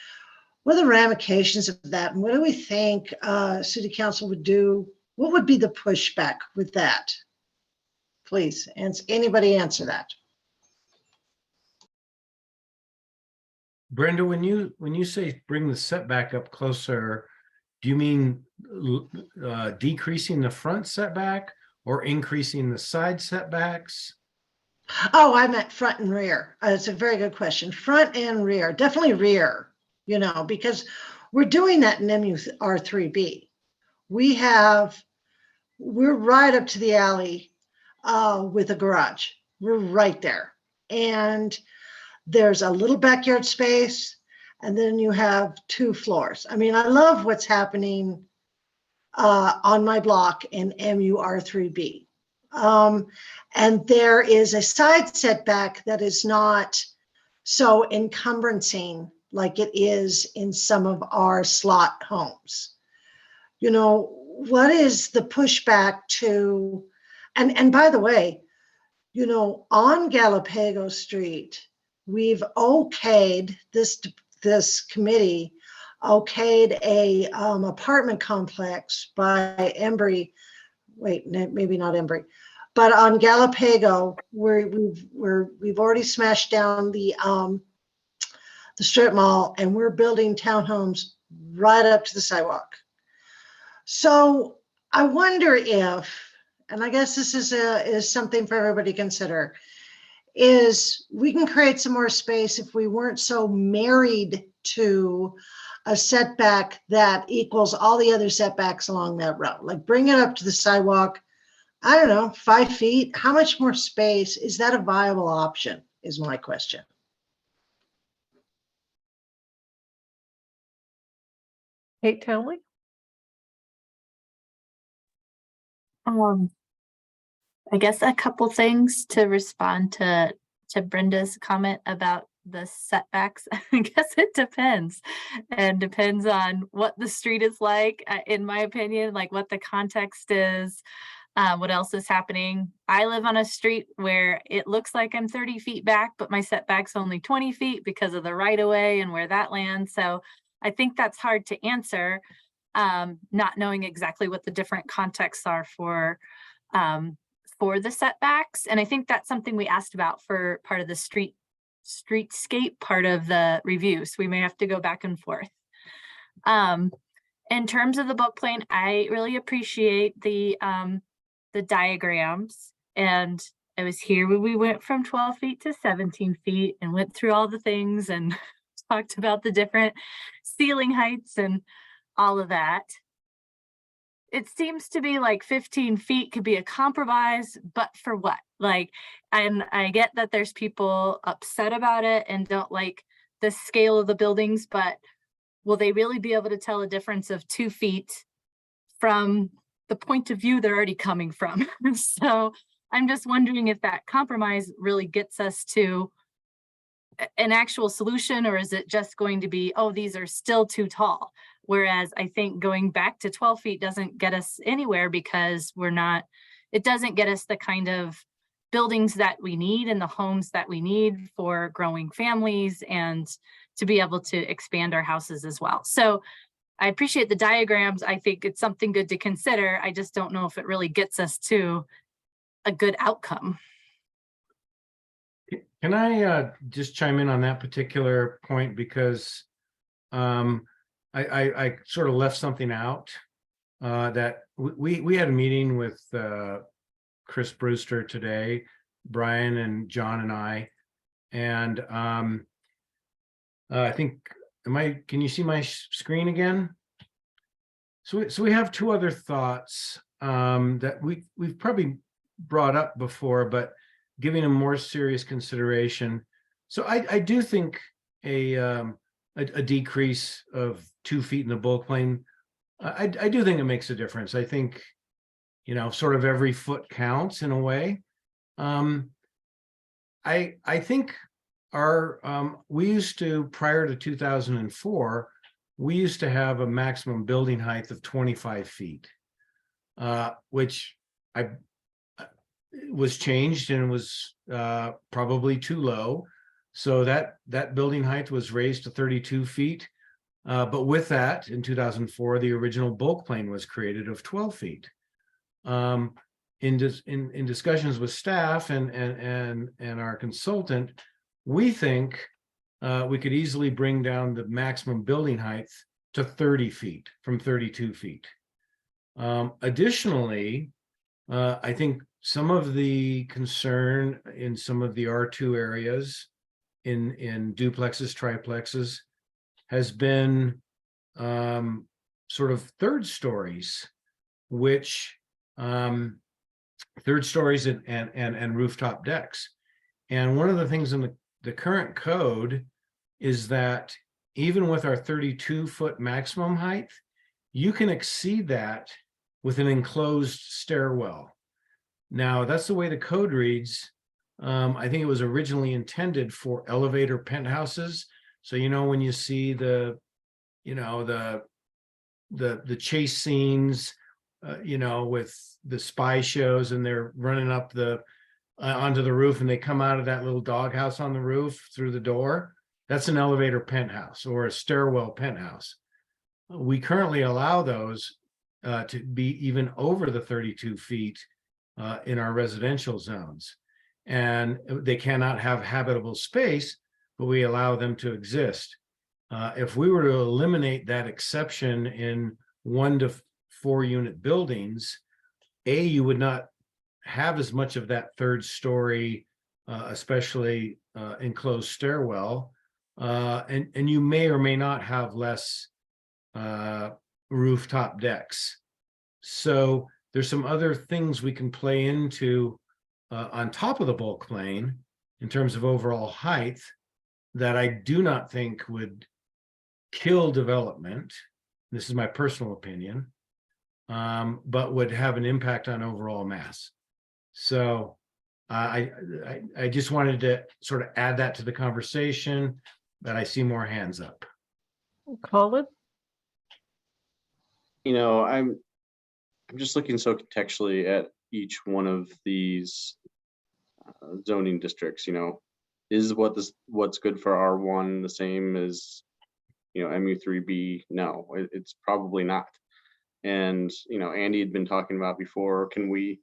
ramifications of that? And what do we think City Council would do? What would be the pushback with that? Please, anybody answer that. Brenda, when you say bring the setback up closer, do you mean decreasing the front setback or increasing the side setbacks? Oh, I meant front and rear. It's a very good question. Front and rear, definitely rear, because we're doing that in MUR3B. We're right up to the alley with a garage. We're right there. And there's a little backyard space, and then you have 2 floors. I mean, I love what's happening on my block in MUR3B. And there is a side setback that is not so encumbranceing like it is in some of our slot homes. What is the pushback to, and by the way, on Galapago Street, we've okayed, this committee okayed a apartment complex by Embry. Wait, maybe not Embry, but on Galapago, we've already smashed down the strip mall, and we're building townhomes right up to the sidewalk. So I wonder if, and I guess this is something for everybody to consider, is we can create some more space if we weren't so married to a setback that equals all the other setbacks along that road. Like bring it up to the sidewalk, I don't know, 5 feet. How much more space? Is that a viable option, is my question. Kate Townley? I guess a couple things to respond to Brenda's comment about the setbacks. I guess it depends, and depends on what the street is like, in my opinion, like what the context is, what else is happening. I live on a street where it looks like I'm 30 feet back, but my setback's only 20 feet because of the right of way and where that lands. So I think that's hard to answer, not knowing exactly what the different contexts are for the setbacks. And I think that's something we asked about for part of the streetscape part of the review. So we may have to go back and forth. In terms of the bulk plane, I really appreciate the diagrams. And I was here when we went from 12 feet to 17 feet and went through all the things and talked about the different ceiling heights and all of that. It seems to be like 15 feet could be a compromise, but for what? And I get that there's people upset about it and don't like the scale of the buildings, but will they really be able to tell a difference of 2 feet from the point of view they're already coming from? So I'm just wondering if that compromise really gets us to an actual solution, or is it just going to be, oh, these are still too tall? Whereas I think going back to 12 feet doesn't get us anywhere, because it doesn't get us the kind of buildings that we need and the homes that we need for growing families and to be able to expand our houses as well. So I appreciate the diagrams. I think it's something good to consider. I just don't know if it really gets us to a good outcome. Can I just chime in on that particular point, because I sort of left something out that we had a meeting with Chris Brewster today, Brian and John and I, and I think, can you see my screen again? So we have two other thoughts that we've probably brought up before, but giving them more serious consideration. So I do think a decrease of 2 feet in the bulk plane, I do think it makes a difference. I think, sort of every foot counts in a way. I think we used to, prior to 2004, we used to have a maximum building height of 25 feet, which was changed and was probably too low. So that building height was raised to 32 feet. But with that, in 2004, the original bulk plane was created of 12 feet. In discussions with staff and our consultant, we think we could easily bring down the maximum building height to 30 feet from 32 feet. Additionally, I think some of the concern in some of the R2 areas in duplexes, triplexes, has been sort of third stories, which third stories and rooftop decks. And one of the things in the current code is that even with our 32-foot maximum height, you can exceed that with an enclosed stairwell. Now, that's the way the code reads. I think it was originally intended for elevator penthouses. So, when you see the chase scenes, with the spy shows, and they're running up onto the roof, and they come out of that little doghouse on the roof through the door. That's an elevator penthouse or a stairwell penthouse. We currently allow those to be even over the 32 feet in our residential zones, and they cannot have habitable space, but we allow them to exist. If we were to eliminate that exception in 1 to 4 unit buildings, you would not have as much of that third story, especially enclosed stairwell, and you may or may not have less rooftop decks. So there's some other things we can play into on top of the bulk plane in terms of overall height that I do not think would kill development. This is my personal opinion, but would have an impact on overall mass. So I just wanted to sort of add that to the conversation, that I see more hands up. Colin? I'm just looking so contextually at each one of these zoning districts. Is what's good for R1 the same as MU3B? No, it's probably not. And Andy had been talking about before, can we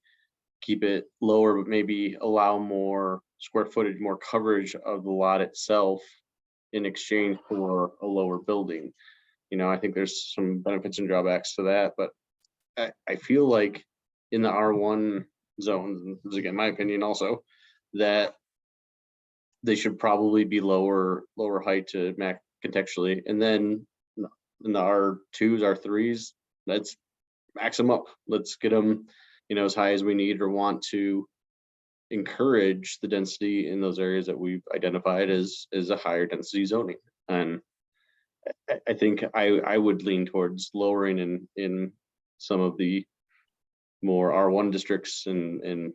keep it lower but maybe allow more square footage, more coverage of the lot itself in exchange for a lower building? I think there's some benefits and drawbacks to that, but I feel like in the R1 zones, and this is again my opinion also, that they should probably be lower height to contextually, and then in the R2s, R3s, let's max them up. Let's get them as high as we need or want to encourage the density in those areas that we've identified as a higher density zoning. And I think I would lean towards lowering in some of the more R1 districts and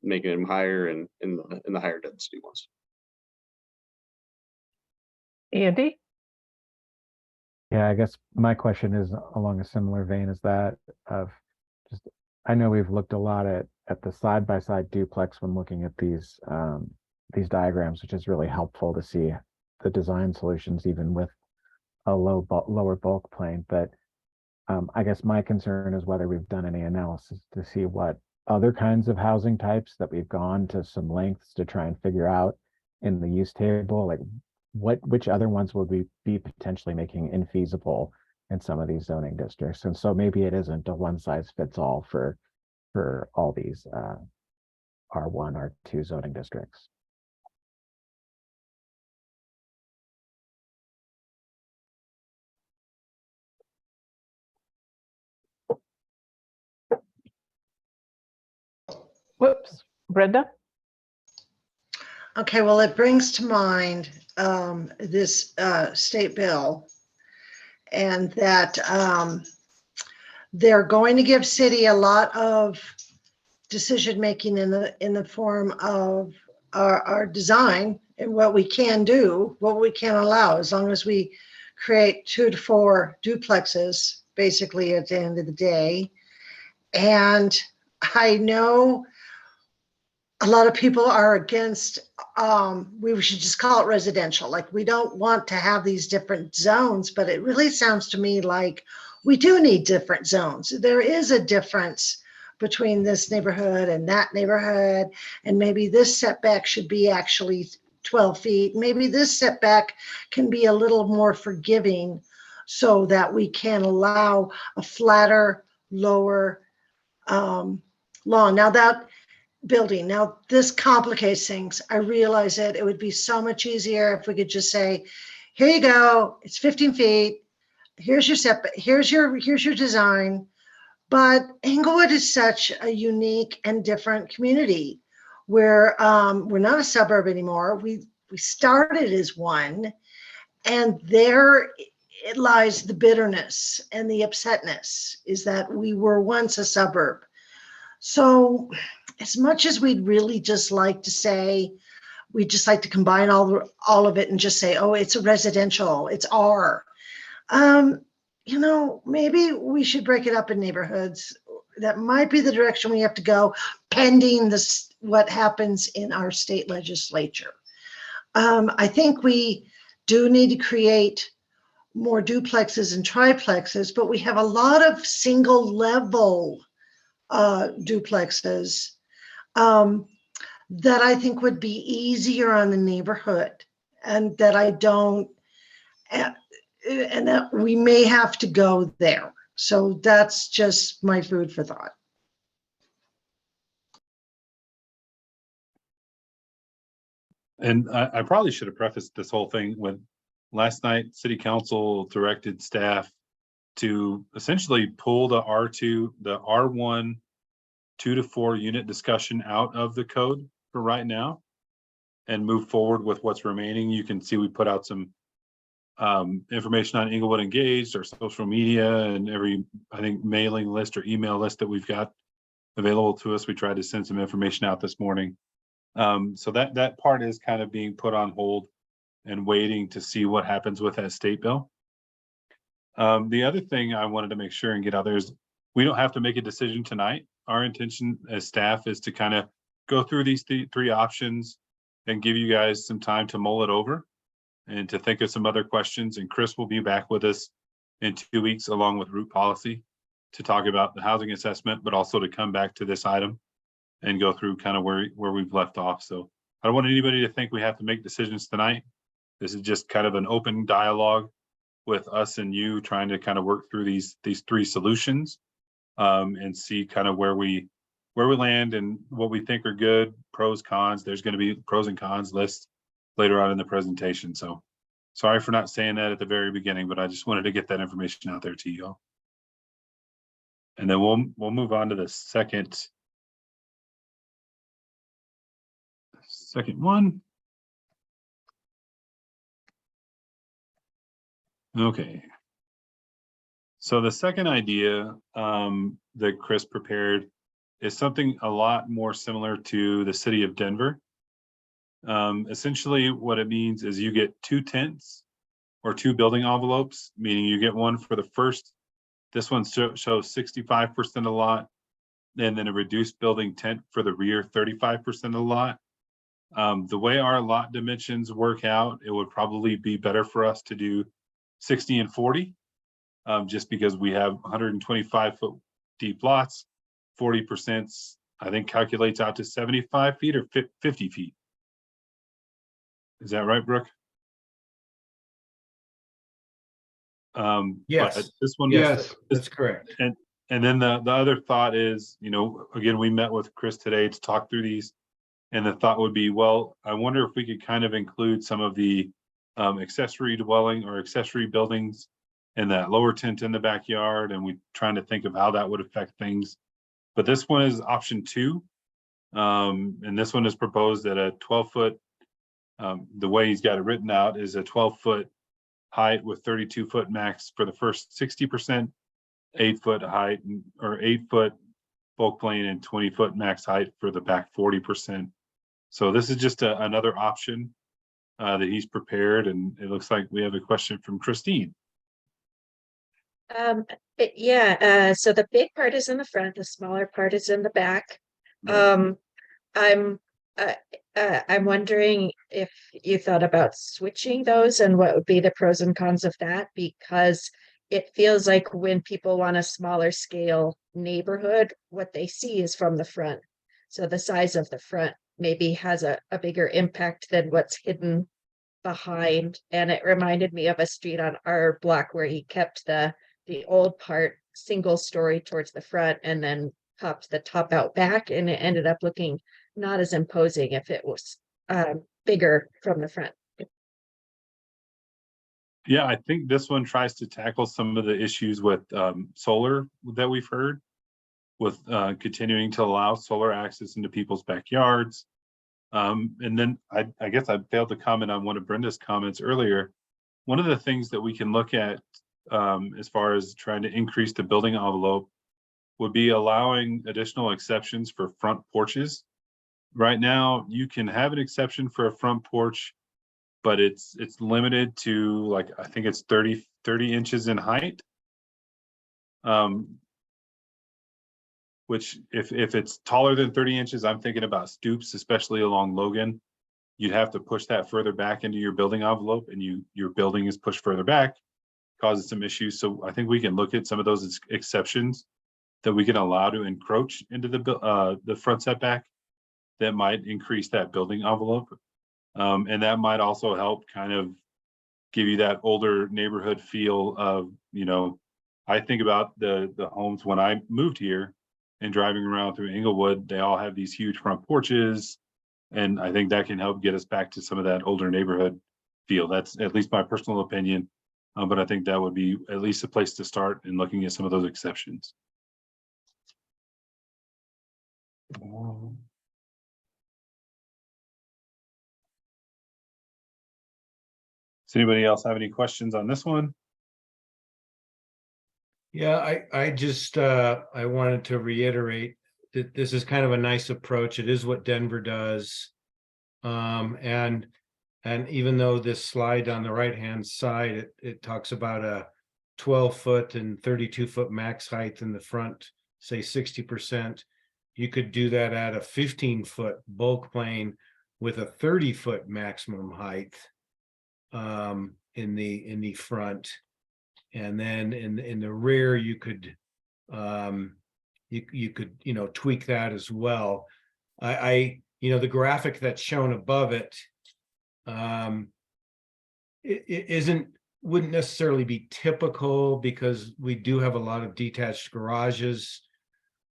making them higher in the higher density ones. Andy? Yeah, I guess my question is along a similar vein as that of just, I know we've looked a lot at at the side-by-side duplex when looking at these diagrams, which is really helpful to see the design solutions even with a lower bulk plane. But I guess my concern is whether we've done any analysis to see what other kinds of housing types that we've gone to some lengths to try and figure out in the use table, like which other ones would we be potentially making infeasible in some of these zoning districts. And so maybe it isn't a one size fits all for all these R1, R2 zoning districts. Whoops, Brenda? Okay, well, it brings to mind this state bill, and that they're going to give city a lot of decision-making in the form of our design and what we can do, what we can allow, as long as we create 2 to 4 duplexes, basically at the end of the day. And I know a lot of people are against, we should just call it residential. Like, we don't want to have these different zones, but it really sounds to me like we do need different zones. There is a difference between this neighborhood and that neighborhood. And maybe this setback should be actually 12 feet. Maybe this setback can be a little more forgiving so that we can allow a flatter, lower lawn. Now that building. Now, this complicates things. I realize it. It would be so much easier if we could just say, here you go, it's 15 feet. Here's your setback, here's your design. But Englewood is such a unique and different community where we're not a suburb anymore. We started as one, and there it lies the bitterness and the upsetness, is that we were once a suburb. So as much as we'd really just like to say, we'd just like to combine all of it and just say, oh, it's a residential, it's R. You know, maybe we should break it up in neighborhoods. That might be the direction we have to go, pending this, what happens in our state legislature. I think we do need to create more duplexes and triplexes, but we have a lot of single level duplexes that I think would be easier on the neighborhood, and that I don't, and that we may have to go there. So that's just my food for thought. And I probably should have prefaced this whole thing with last night, City Council directed staff to essentially pull the R2, the R1 2 to 4 unit discussion out of the code for right now and move forward with what's remaining. You can see we put out some information on Englewood Engaged, our social media, and every, I think, mailing list or email list that we've got available to us. We tried to send some information out this morning. So that part is kind of being put on hold and waiting to see what happens with that state bill. The other thing I wanted to make sure and get out there is we don't have to make a decision tonight. Our intention as staff is to kind of go through these three options and give you guys some time to mull it over and to think of some other questions. And Chris will be back with us in 2 weeks along with route policy to talk about the housing assessment, but also to come back to this item and go through kind of where we've left off. So I don't want anybody to think we have to make decisions tonight. This is just kind of an open dialogue with us and you, trying to kind of work through these three solutions and see kind of where we land and what we think are good, pros, cons. There's going to be pros and cons lists later on in the presentation. So sorry for not saying that at the very beginning, but I just wanted to get that information out there to you all. And then we'll move on to the second one. Okay. So the second idea that Chris prepared is something a lot more similar to the city of Denver. Essentially what it means is you get 2 tents or 2 building envelopes, meaning you get one for the first, this one shows 65% of the lot, and then a reduced building tent for the rear 35% of the lot. The way our lot dimensions work out, it would probably be better for us to do 60 and 40. Just because we have 125-foot deep lots, 40%, I think, calculates out to 75 feet or 50 feet. Is that right, Brooke? Yes. But this one, Yes, that's correct. And then the other thought is, you know, again, we met with Chris today to talk through these. And the thought would be, well, I wonder if we could kind of include some of the accessory dwelling or accessory buildings in that lower tent in the backyard. And we trying to think of how that would affect things. But this one is option 2. And this one is proposed at a 12-foot. The way he's got it written out is a 12-foot height with 32-foot max for the first 60%, 8-foot height or 8-foot bulk plane, and 20-foot max height for the back 40%. So this is just another option that he's prepared, and it looks like we have a question from Christine. So the big part is in the front, the smaller part is in the back. Right. I'm wondering if you thought about switching those and what would be the pros and cons of that, because it feels like when people want a smaller scale neighborhood, what they see is from the front. So the size of the front maybe has a bigger impact than what's hidden behind. And it reminded me of a street on our block where he kept the old part single story towards the front and then popped the top out back, and it ended up looking not as imposing if it was bigger from the front. Yeah, I think this one tries to tackle some of the issues with solar that we've heard, with continuing to allow solar access into people's backyards. And then I guess I failed to comment on one of Brenda's comments earlier. One of the things that we can look at as far as trying to increase the building envelope would be allowing additional exceptions for front porches. Right now, you can have an exception for a front porch, but it's limited to, like, I think it's 30 inches in height. Which if it's taller than 30 inches, I'm thinking about stoops, especially along Logan. You'd have to push that further back into your building envelope, and your building is pushed further back, causes some issues. So I think we can look at some of those exceptions that we can allow to encroach into the front setback that might increase that building envelope. And that might also help kind of give you that older neighborhood feel of, you know, I think about the homes when I moved here and driving around through Inglewood, they all have these huge front porches. And I think that can help get us back to some of that older neighborhood feel. That's at least my personal opinion. But I think that would be at least a place to start in looking at some of those exceptions. Does anybody else have any questions on this one? Yeah, I just I wanted to reiterate that this is kind of a nice approach. It is what Denver does. And even though this slide on the right-hand side, it talks about a 12-foot and 32-foot max height in the front, say 60%. You could do that at a 15-foot bulk plane with a 30-foot maximum height in the front. And then in the rear, you could you know, tweak that as well. I you know, the graphic that's shown above it, it wouldn't necessarily be typical, because we do have a lot of detached garages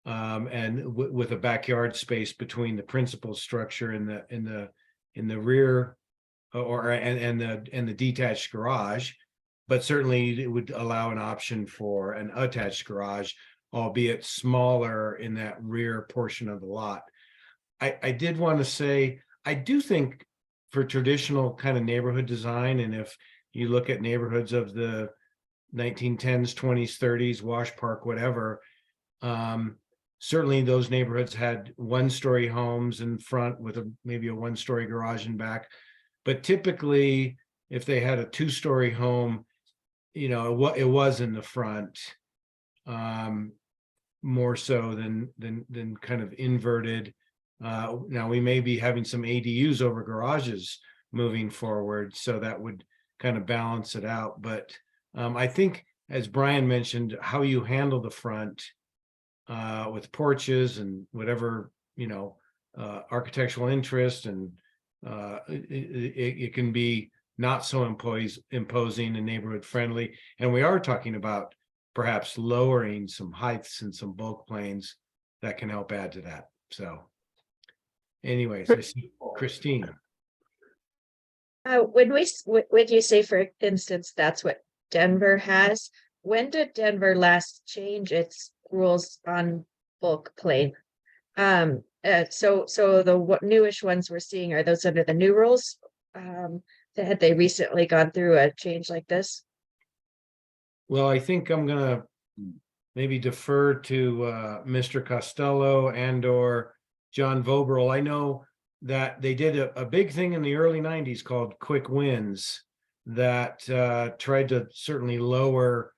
and with a backyard space between the principal structure in the rear and the detached garage. But certainly it would allow an option for an attached garage, albeit smaller in that rear portion of the lot. I did want to say, I do think for traditional kind of neighborhood design, and if you look at neighborhoods of the 1910s, 20s, 30s, Wash Park, whatever, certainly those neighborhoods had one-story homes in front with maybe a one-story garage in back. But typically, if they had a two-story home, you know, it was in the front. more so than kind of inverted. Now we may be having some ADUs over garages moving forward, so that would kind of balance it out. But I think, as Brian mentioned, how you handle the front with porches and whatever, architectural interest, and it can be not so imposing and neighborhood friendly. And we are talking about perhaps lowering some heights and some bulk planes that can help add to that. So anyways, I see Christine. When you say, for instance, that's what Denver has, when did Denver last change its rules on bulk plane? So the newish ones we're seeing, are those under the new rules? Had they recently gone through a change like this? Well, I think I'm gonna maybe defer to Mr. Costello and or John Voberl. I know that they did a big thing in the early 90s called quick wins that tried to certainly lower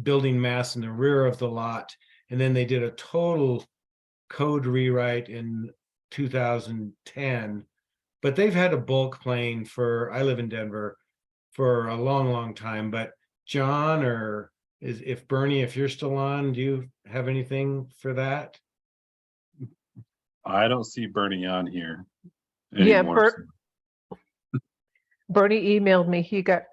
building mass in the rear of the lot. And then they did a total code rewrite in 2010. But they've had a bulk plane I live in Denver, for a long time. But John, or if Bernie, if you're still on, do you have anything for that? I don't see Bernie on here Yeah, anymore. Bernie emailed me. He got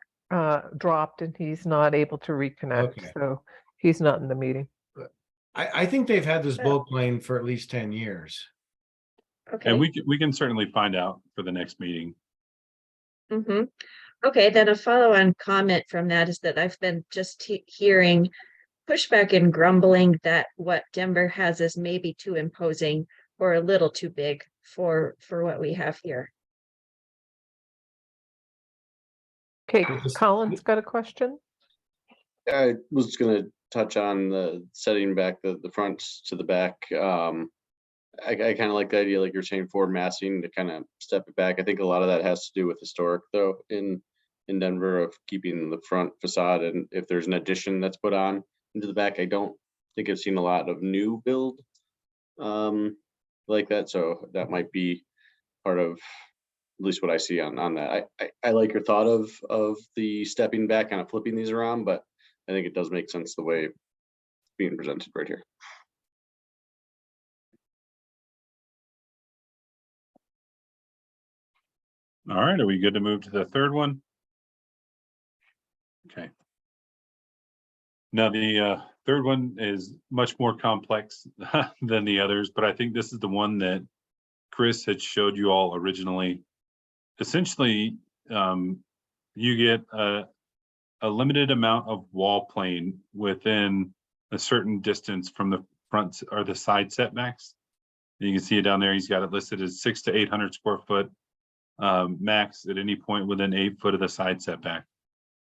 dropped and he's not able to reconnect. Okay. So he's not in the meeting. I think they've had this bulk plane for at least 10 years. Okay. And we can certainly find out for the next meeting. Mm-hmm. Okay, then a follow-on comment from that is that I've been just hearing pushback and grumbling that what Denver has is maybe too imposing or a little too big for what we have here. Okay, Colin's got a question. I was gonna touch on the setting back the fronts to the back. I kind of like the idea, like you're saying, forward massing to kind of step it back. I think a lot of that has to do with historic, though, in Denver, of keeping the front facade. And if there's an addition that's put on into the back, I don't think I've seen a lot of new build like that. So that might be part of at least what I see on that. I like your thought of the stepping back, kind of flipping these around, but I think it does make sense the way it's being presented right here. All right, are we good to move to the third one? Okay. Now the third one is much more complex than the others, but I think this is the one that Chris had showed you all originally. Essentially, you get a limited amount of wall plane within a certain distance from the front or the side setbacks. You can see it down there. He's got it listed as 600 to 800 square foot max at any point within 8 foot of the side setback.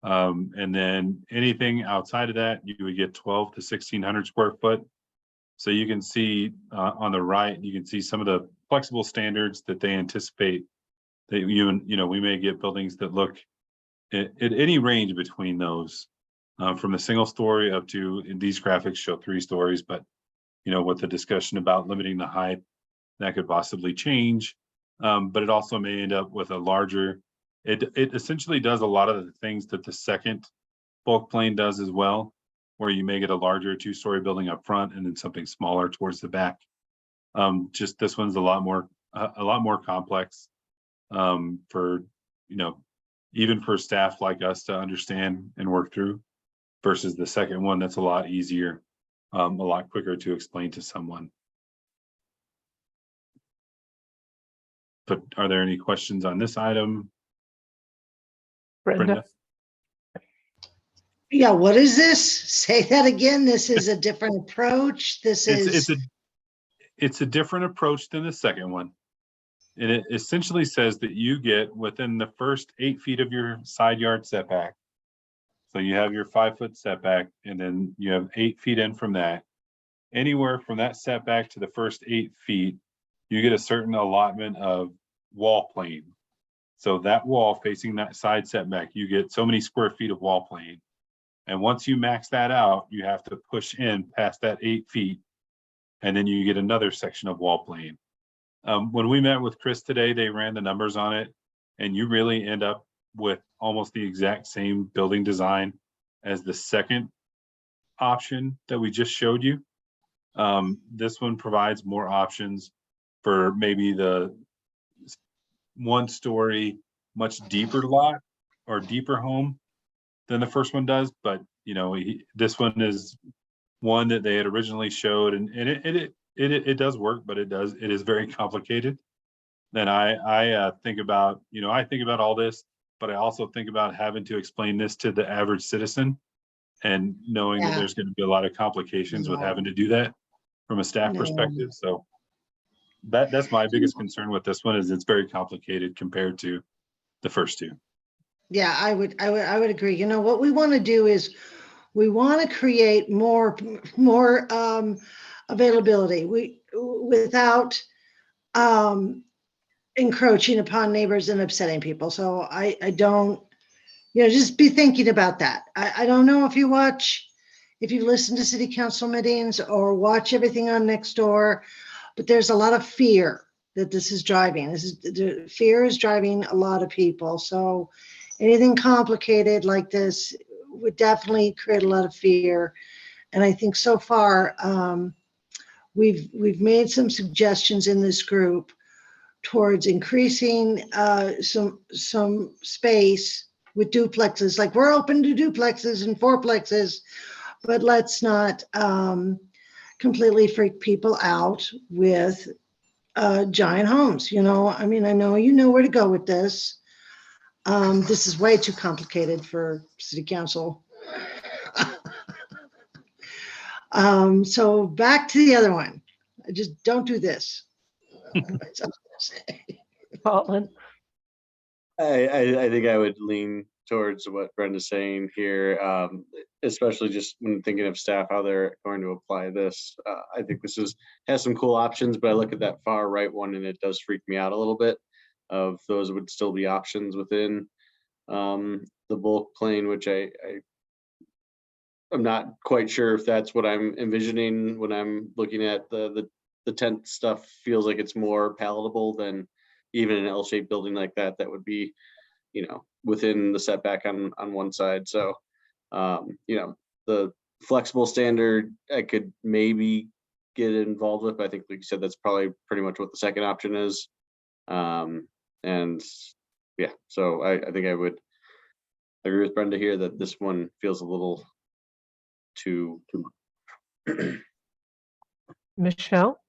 And then anything outside of that, you would get 12 to 1600 square foot. So you can see on the right, you can see some of the flexible standards that they anticipate that we may get buildings that look at any range between those, from a single story up to, these graphics show 3 stories, but with the discussion about limiting the height, that could possibly change. But it also may end up with a larger, it essentially does a lot of the things that the second bulk plane does as well, where you may get a larger 2-story building up front and then something smaller towards the back. Just this one's a lot more complex for, even for staff like us to understand and work through, versus the second one that's a lot easier, a lot quicker to explain to someone. But are there any questions on this item? Brenda? Yeah, what is this? Say that again. This is a different approach. It's a different approach than the second one. And it essentially says that you get within the first 8 feet of your side yard setback. So you have your 5 foot setback, and then you have 8 feet in from that. Anywhere from that setback to the first 8 feet, you get a certain allotment of wall plane. So that wall facing that side setback, you get so many square feet of wall plane. And once you max that out, you have to push in past that 8 feet. And then you get another section of wall plane. When we met with Chris today, they ran the numbers on it, and you really end up with almost the exact same building design as the second option that we just showed you. This one provides more options for maybe the 1-story, much deeper lot or deeper home than the first one does. But you know, this one is one that they had originally showed, and it does work, but it is very complicated. Then I think about, you know, I think about all this, but I also think about having to explain this to the average citizen, and knowing that Yeah. there's going to be a lot of complications with No. having to do that from a staff No. perspective. So that's my biggest concern with this one, is it's very complicated compared to the first two. Yeah, I would agree. You know, what we want to do is we want to create more availability. Without encroaching upon neighbors and upsetting people. So I don't, you know, just be thinking about that. I don't know if you listen to city council meetings or watch everything on Nextdoor, but there's a lot of fear that this is driving. The fear is driving a lot of people. So anything complicated like this would definitely create a lot of fear. And I think so far, we've made some suggestions in this group towards increasing some space with duplexes. Like, we're open to duplexes and fourplexes, but let's not completely freak people out with giant homes. You know, I mean, I know you know where to go with this. This is way too complicated for city council. So back to the other one. Just don't do this. That's all I'm gonna say. Paulin, I think I would lean towards what Brenda's saying here, especially just when thinking of staff, how they're going to apply this. I think this has some cool options, but I look at that far right one and it does freak me out a little bit. Of those would still be options within the bulk plane, which I'm not quite sure if that's what I'm envisioning when I'm looking at the tent stuff. Feels like it's more palatable than even an L-shaped building like that would be, you know, within the setback on one side. So, you know, the flexible standard I could maybe get involved with, but I think, like you said, that's probably pretty much what the second option is. And yeah, so I think I would agree with Brenda here that this one feels a little too Michelle,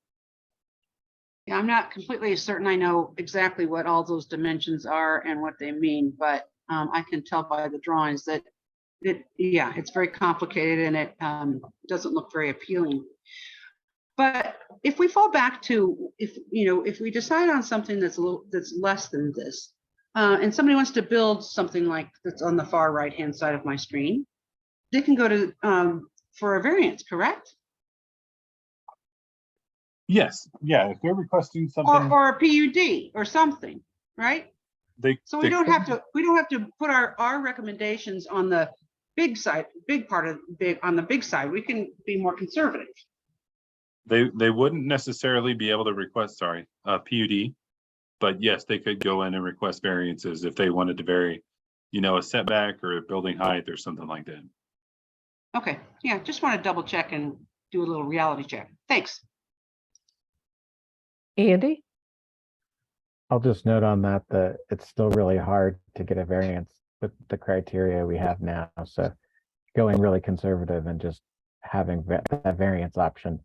Yeah, I'm not completely certain I know exactly what all those dimensions are and what they mean, but I can tell by the drawings that it's very complicated and it doesn't look very appealing. But if we fall back to, if we decide on something that's less than this, and somebody wants to build something like that's on the far right-hand side of my screen, they can go to for a variance, correct? Yes, yeah, if they're requesting something, Or a PUD or something, right? So we don't have to put our recommendations on the big side, on the big side. We can be more conservative. They wouldn't necessarily be able to request, a PUD, but yes, they could go in and request variances if they wanted to vary, you know, a setback or a building height or something like that. Okay, yeah, just want to double check and do a little reality check. Thanks. Andy, I'll just note on that it's still really hard to get a variance with the criteria we have now. So going really conservative and just having that variance option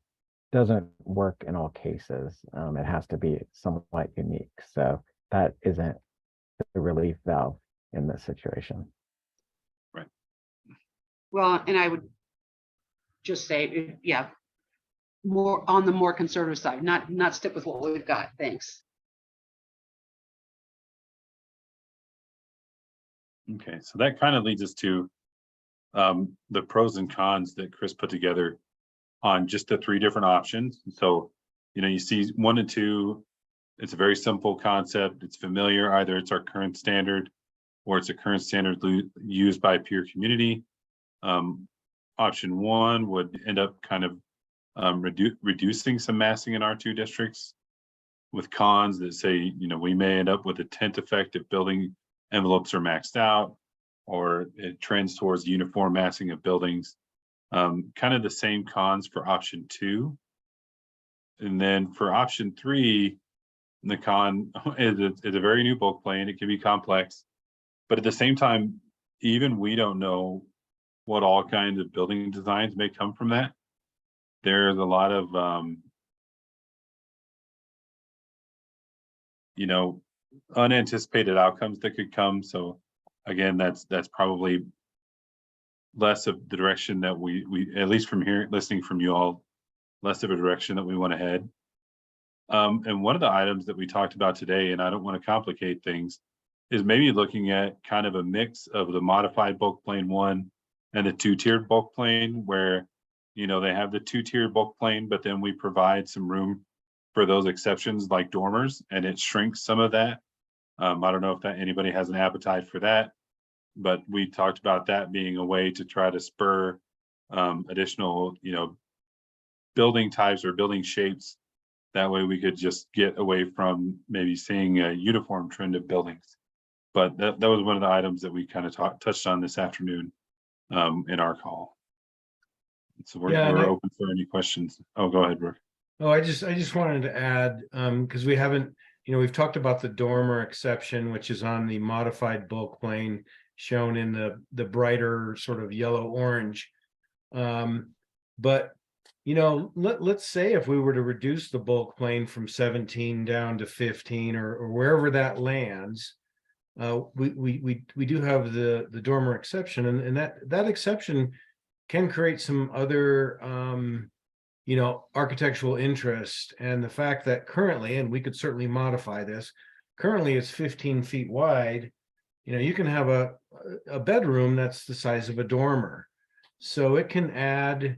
doesn't work in all cases. It has to be somewhat unique. So that isn't the relief valve in this situation. Right. Well, and I would just say, yeah, more on the more conservative side, not stick with what we've got. Thanks. Okay, so that kind of leads us to the pros and cons that Chris put together on just the 3 different options. So, you know, you see 1 and 2, it's a very simple concept. It's familiar. Either it's our current standard or it's a current standard used by peer community. Option one would end up kind of reducing some massing in R2 districts, with cons that say, we may end up with a tent effect if building envelopes are maxed out, or it trends towards uniform massing of buildings. Kind of the same cons for option two. And then for option three, the con is a very new bulk plane. It can be complex, but at the same time, even we don't know what all kinds of building designs may come from that. There's a lot of unanticipated outcomes that could come. So again, that's probably less of the direction that we at least from here, listening from you all, less of a direction that we want to head. And one of the items that we talked about today, and I don't want to complicate things, is maybe looking at kind of a mix of the modified bulk plane one and the two-tiered bulk plane, where they have the two-tiered bulk plane, but then we provide some room for those exceptions like dormers, and it shrinks some of that. I don't know if anybody has an appetite for that, but we talked about that being a way to try to spur additional, building types or building shapes. That way we could just get away from maybe seeing a uniform trend of buildings. But that was one of the items that we kind of touched on this afternoon in our call. So we're open for any questions. Oh, go ahead, Brooke. Oh, I just wanted to add, because we haven't, we've talked about the dormer exception, which is on the modified bulk plane shown in the brighter sort of yellow orange. But let's say if we were to reduce the bulk plane from 17 down to 15 or wherever that lands, we do have the dormer exception, and that exception can create some other architectural interest. And the fact that currently, and we could certainly modify this, currently it's 15 feet wide. You can have a bedroom that's the size of a dormer, so it can add.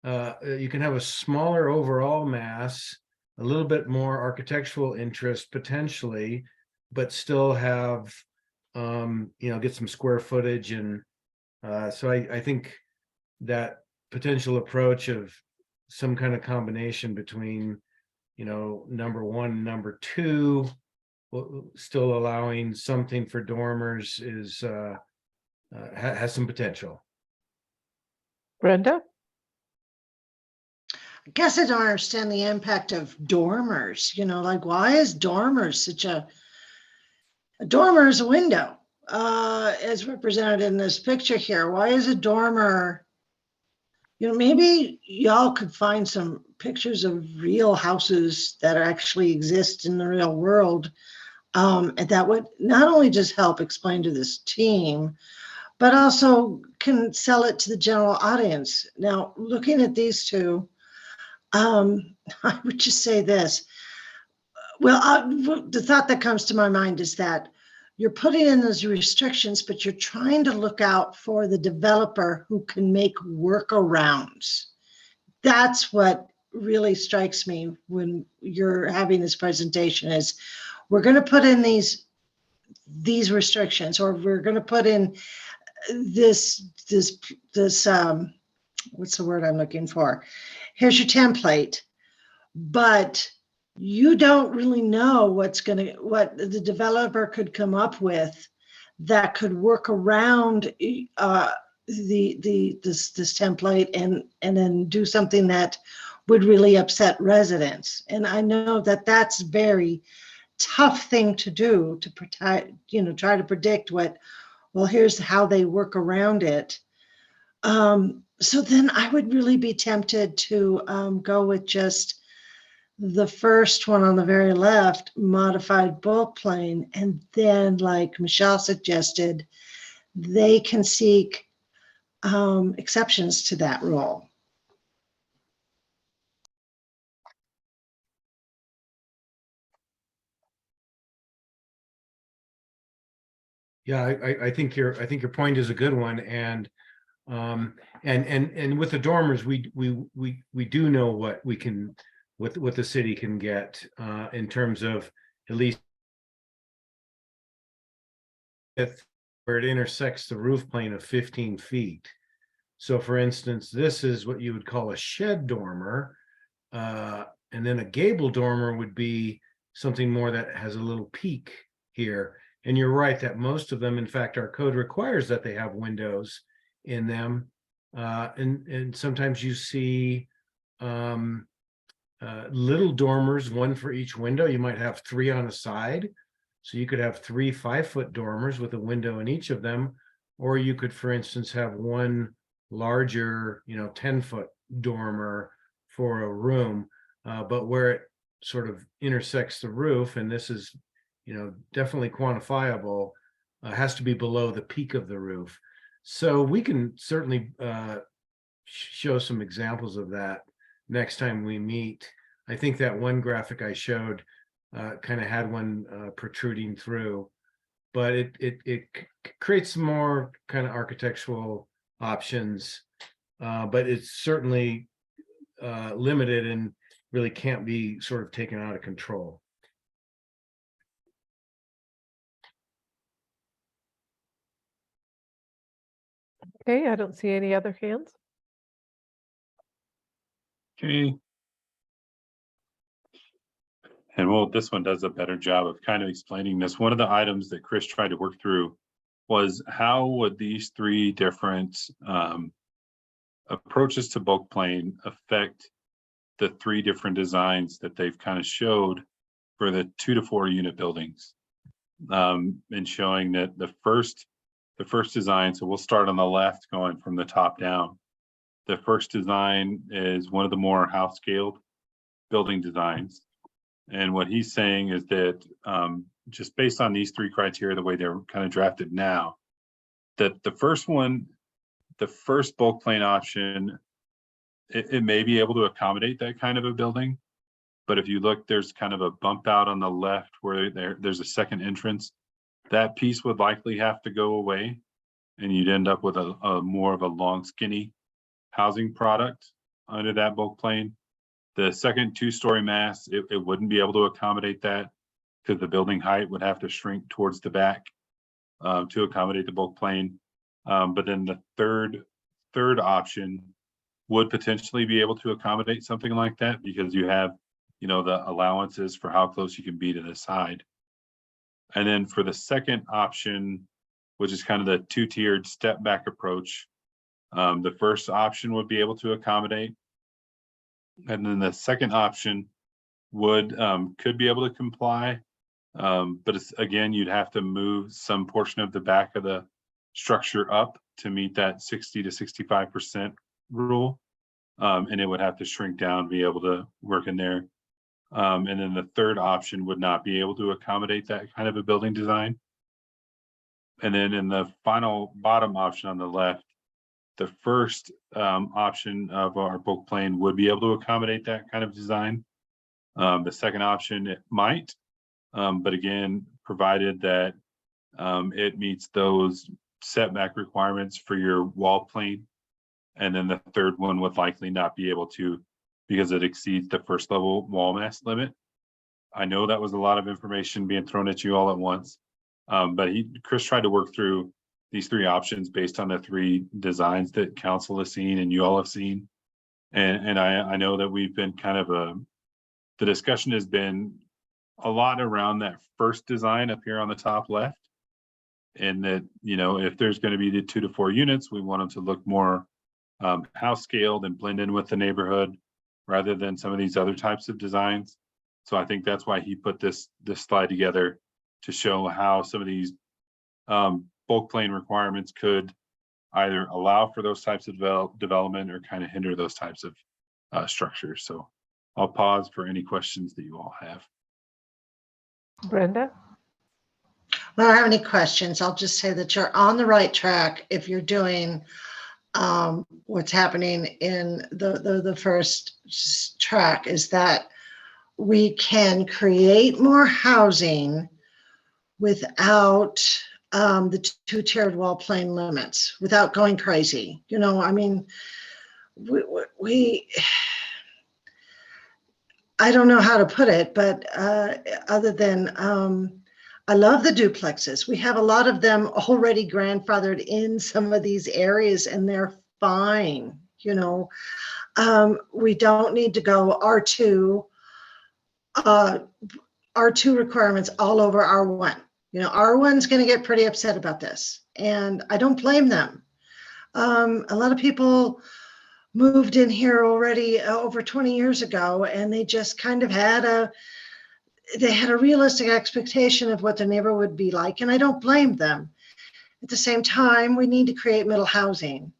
You can have a smaller overall mass, a little bit more architectural interest potentially, but still have, get some square footage. And so I think that potential approach of some kind of combination between, number one and number two, still allowing something for dormers is has some potential. Brenda? I guess I don't understand the impact of dormers, like why is dormers such a dormer is a window, as represented in this picture here. Why is a dormer, maybe y'all could find some pictures of real houses that actually exist in the real world. And that would not only just help explain to this team, but also can sell it to the general audience. Now, looking at these two, I would just say this. Well, the thought that comes to my mind is that you're putting in those restrictions, but you're trying to look out for the developer who can make workarounds. That's what really strikes me when you're having this presentation is we're going to put in these restrictions, or we're going to put in this what's the word I'm looking for? Here's your template, but you don't really know what the developer could come up with that could work around this template and then do something that would really upset residents. And I know that that's very tough thing to do, to protect, try to predict here's how they work around it. So then I would really be tempted to go with just the first one on the very left, modified bulk plane, and then, like Michelle suggested, they can seek exceptions to that rule. Yeah, I think your point is a good one, and with the dormers, we do know what we can, what the city can get in terms of at least where it intersects the roof plane of 15 feet. So for instance, this is what you would call a shed dormer. And then a gable dormer would be something more that has a little peak here. And you're right that most of them, in fact, our code requires that they have windows in them. And sometimes you see little dormers, one for each window. You might have 3 on a side. So you could have 3 5-foot dormers with a window in each of them. Or you could, for instance, have one larger, 10-foot dormer for a room. But where it sort of intersects the roof, and this is, definitely quantifiable, has to be below the peak of the roof. So we can certainly show some examples of that next time we meet. I think that one graphic I showed kind of had one protruding through, but it creates some more kind of architectural options, but it's certainly limited and really can't be sort of taken out of control. Okay, I don't see any other hands. Okay. And well, this one does a better job of kind of explaining this. One of the items that Chris tried to work through was how would these 3 different approaches to bulk plane affect the 3 different designs that they've kind of showed for the 2 to 4 unit buildings, and showing that the first design. So we'll start on the left, going from the top down. The first design is one of the more house scaled building designs. And what he's saying is that just based on these 3 criteria, the way they're kind of drafted now, that the first one, the first bulk plane option, it may be able to accommodate that kind of a building. But if you look, there's kind of a bump out on the left where there's a second entrance. That piece would likely have to go away, and you'd end up with a more of a long, skinny housing product under that bulk plane. The second 2-story mass, it wouldn't be able to accommodate that because the building height would have to shrink towards the back to accommodate the bulk plane. But then the third option would potentially be able to accommodate something like that because you have, the allowances for how close you can be to the side. And then for the second option, which is kind of the 2-tiered step back approach, the first option would be able to accommodate. And then the second option could be able to comply. But it's, again, you'd have to move some portion of the back of the structure up to meet that 60 to 65% rule. And it would have to shrink down to be able to work in there. And then the third option would not be able to accommodate that kind of a building design. And then in the final bottom option on the left, the first option of our bulk plane would be able to accommodate that kind of design. The second option, it might, but again, provided that it meets those setback requirements for your wall plane. And then the third one would likely not be able to because it exceeds the first level wall mass limit. I know that was a lot of information being thrown at you all at once, but Chris tried to work through these 3 options based on the 3 designs that council has seen and you all have seen. And I know that we've been kind of the discussion has been a lot around that first design up here on the top left. And that, if there's going to be the 2 to 4 units, we want them to look more house scaled and blend in with the neighborhood rather than some of these other types of designs. So I think that's why he put this slide together to show how some of these bulk plane requirements could either allow for those types of development or kind of hinder those types of structures. So I'll pause for any questions that you all have. Brenda? I don't have any questions. I'll just say that you're on the right track if you're doing what's happening in the first track is that we can create more housing without the 2-tiered wall plane limits, without going crazy. I don't know how to put it, but other than I love the duplexes. We have a lot of them already grandfathered in some of these areas, and they're fine, you know. We don't need to go R2 requirements all over R1. You know, R1's going to get pretty upset about this, and I don't blame them. A lot of people moved in here already over 20 years ago, and they just kind of had a realistic expectation of what the neighborhood would be like, and I don't blame them. At the same time, we need to create middle housing.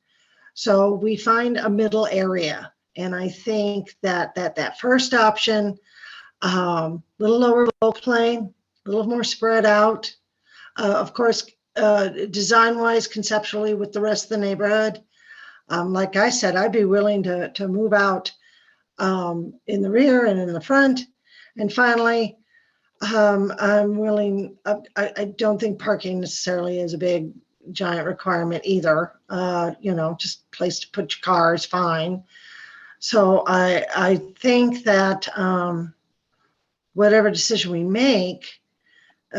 So we find a middle area. And I think that first option, little lower bulk plane, a little more spread out. Of course, design-wise, conceptually with the rest of the neighborhood. Like I said, I'd be willing to move out in the rear and in the front. And finally, I'm willing, I don't think parking necessarily is a big giant requirement either. You know, just place to put your car is fine. So I think that whatever decision we make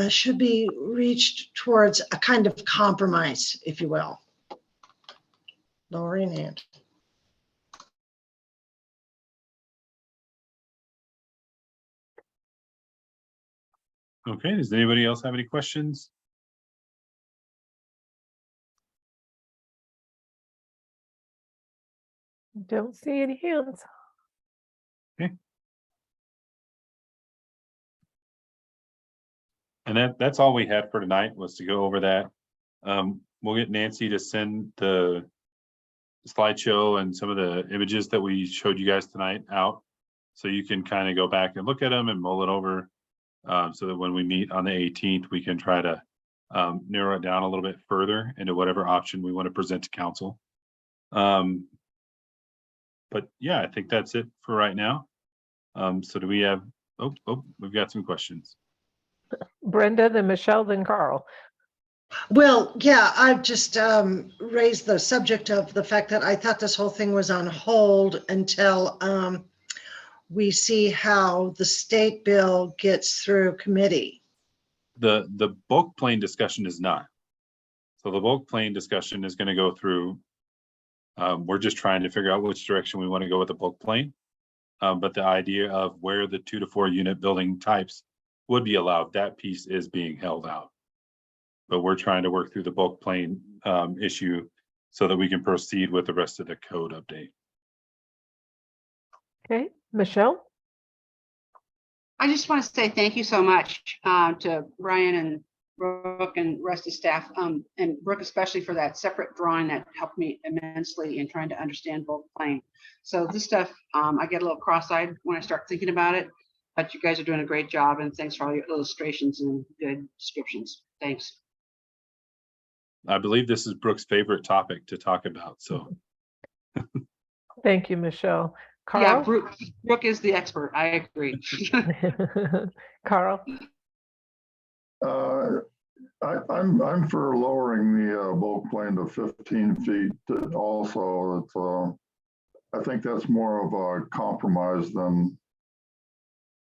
should be reached towards a kind of compromise, if you will. Lowering hand. Okay, does anybody else have any questions? Don't see any hands. And that's all we had for tonight, was to go over that. We'll get Nancy to send the slideshow and some of the images that we showed you guys tonight out, so you can kind of go back and look at them and mull it over, so that when we meet on the 18th, we can try to narrow it down a little bit further into whatever option we want to present to council. But yeah, I think that's it for right now. So do we have, we've got some questions. Brenda, then Michelle, then Carl. Well, yeah, I've just raised the subject of the fact that I thought this whole thing was on hold until we see how the state bill gets through committee. The bulk plane discussion is not. So the bulk plane discussion is going to go through. We're just trying to figure out which direction we want to go with the bulk plane. But the idea of where the 2 to 4 unit building types would be allowed, that piece is being held out. But we're trying to work through the bulk plane issue so that we can proceed with the rest of the code update. Okay, Michelle? I just want to say thank you so much to Brian and Brooke and rest of staff, and Brooke especially for that separate drawing that helped me immensely in trying to understand bulk plane. So this stuff, I get a little cross-eyed when I start thinking about it, but you guys are doing a great job, and thanks for all your illustrations and good descriptions. Thanks. I believe this is Brooke's favorite topic to talk about, so. Thank you, Michelle. Yeah, Carl? Brooke is the expert. I agree. Carl? I'm for lowering the bulk plane to 15 feet. Also, I think that's more of a compromise than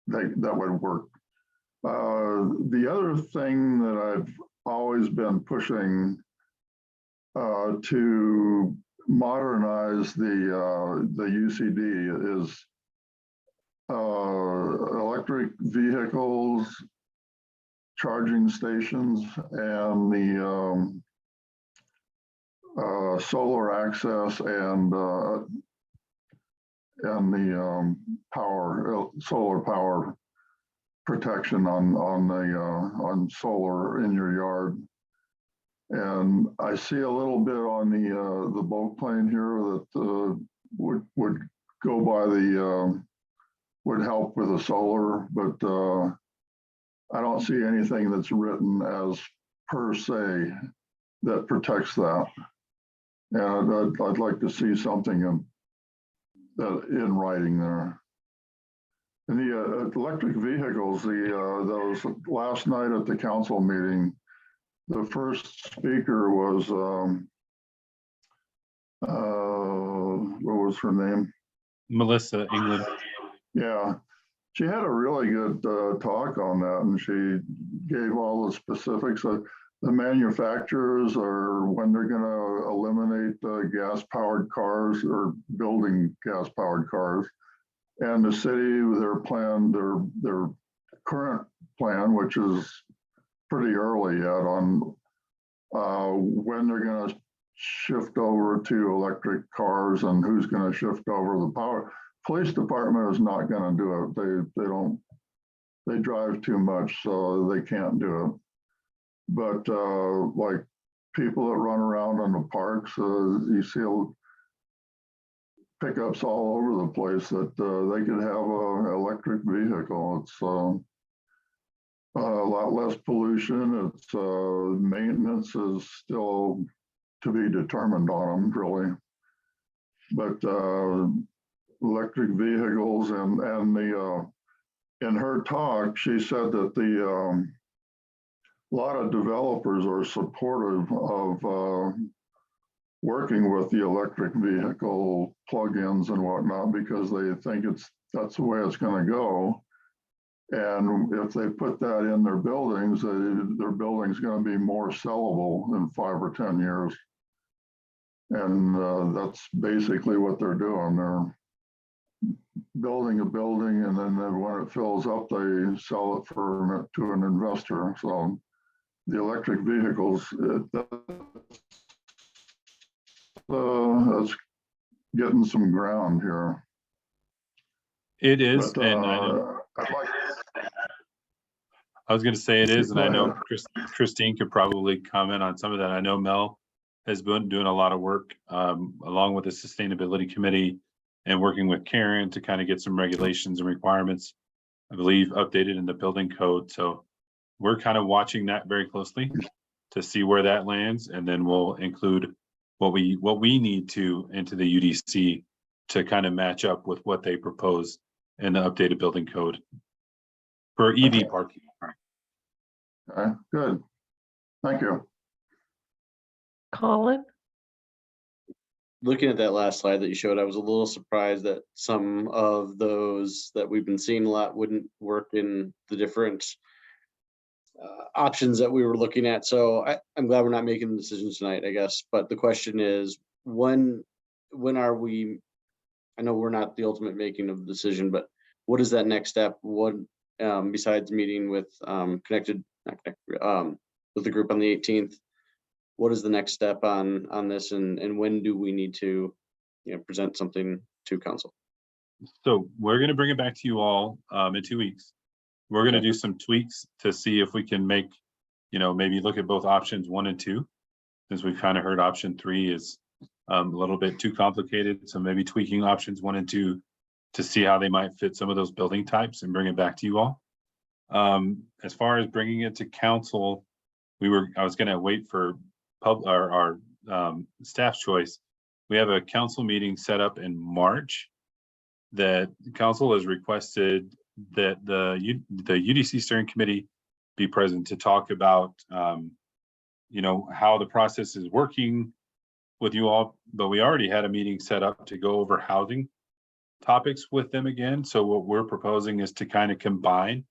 that would work. The other thing that I've always been pushing to modernize the UCD is electric vehicles, charging stations, and the solar access and the solar power protection on solar in your yard. And I see a little bit on the bulk plane here that would go by would help with the solar, but I don't see anything that's written as per se that protects that. And I'd like to see something in writing there. And the electric vehicles, those last night at the council meeting, the first speaker was, what was her name? Melissa England. Yeah, she had a really good talk on that, and she gave all the specifics. The the manufacturers or when they're gonna eliminate gas-powered cars or building gas-powered cars. And the city, their plan, their current plan, which is pretty early yet on when they're gonna shift over to electric cars and who's gonna shift over the power. Police department is not gonna do it. They drive too much, so they can't do it. But like people that run around in the parks, you see pickups all over the place that they could have an electric vehicle. It's a lot less pollution. It's maintenance is still to be determined on them, really. But electric vehicles and the in her talk, she said that a lot of developers are supportive of working with the electric vehicle plug-ins and whatnot because they think that's the way it's going to go. And if they put that in their buildings, their building's going to be more sellable in 5 or 10 years. And that's basically what they're doing. They're building a building, and then when it fills up, they sell it to an investor. So the electric vehicles, that's getting some ground here. It is, But, and I know, I was going to say it is, and I know Christine could probably comment on some of that. I know Mel has been doing a lot of work along with the sustainability committee and working with Karen to kind of get some regulations and requirements, I believe, updated in the building code. So we're kind of watching that very closely to see where that lands, and then we'll include what we need to into the UDC to kind of match up with what they propose in the updated building code for EV parking. Okay, good. Thank you. Colin? Looking at that last slide that you showed, I was a little surprised that some of those that we've been seeing a lot wouldn't work in the different options that we were looking at. So I'm glad we're not making the decisions tonight, I guess. But the question is, when are we? I know we're not the ultimate making of the decision, but what is that next step? What besides meeting with with the group on the 18th? What is the next step on this, and when do we need to, present something to council? So we're going to bring it back to you all in 2 weeks. We're going to do some tweaks to see if we can make, maybe look at both options 1 and 2, since we've kind of heard option 3 is a little bit too complicated. So maybe tweaking options 1 and 2 to see how they might fit some of those building types and bring it back to you all. As far as bringing it to council, I was going to wait for our staff choice. We have a council meeting set up in March that council has requested that the UDC steering committee be present to talk about, how the process is working with you all. But we already had a meeting set up to go over housing topics with them again. So what we're proposing is to kind of combine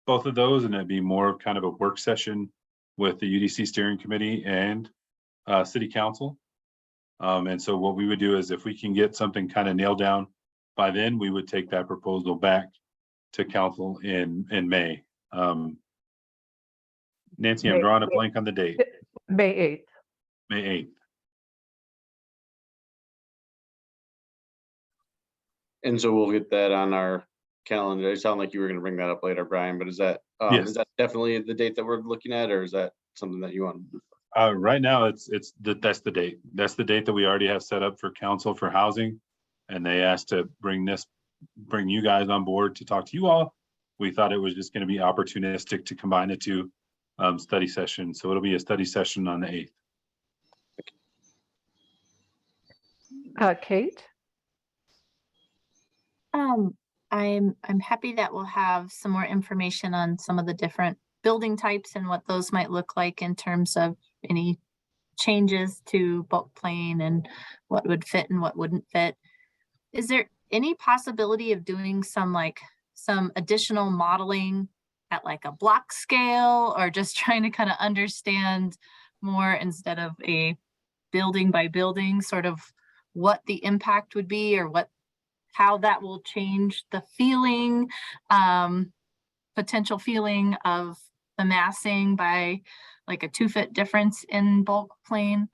both of those, and it'd be more of kind of a work session with the UDC steering committee and city council. And so what we would do is if we can get something kind of nailed down by then, we would take that proposal back to council in May. Nancy, I'm drawing a blank on the date. May 8th. May 8th. And so we'll get that on our calendar. It sounded like you were going to bring that up later, Brian, but is that Yes. Is that definitely the date that we're looking at, or is that something that you want? Right now, that's the date. That's the date that we already have set up for council for housing. And they asked to bring you guys on board to talk to you all. We thought it was just going to be opportunistic to combine the two study sessions. So it'll be a study session on the 8th. Kate? I'm happy that we'll have some more information on some of the different building types and what those might look like in terms of any changes to bulk plane and what would fit and what wouldn't fit. Is there any possibility of doing some additional modeling at like a block scale, or just trying to kind of understand more instead of a building by building, sort of what the impact would be, or how that will change the feeling, potential feeling of the massing by like a 2-foot difference in bulk plane.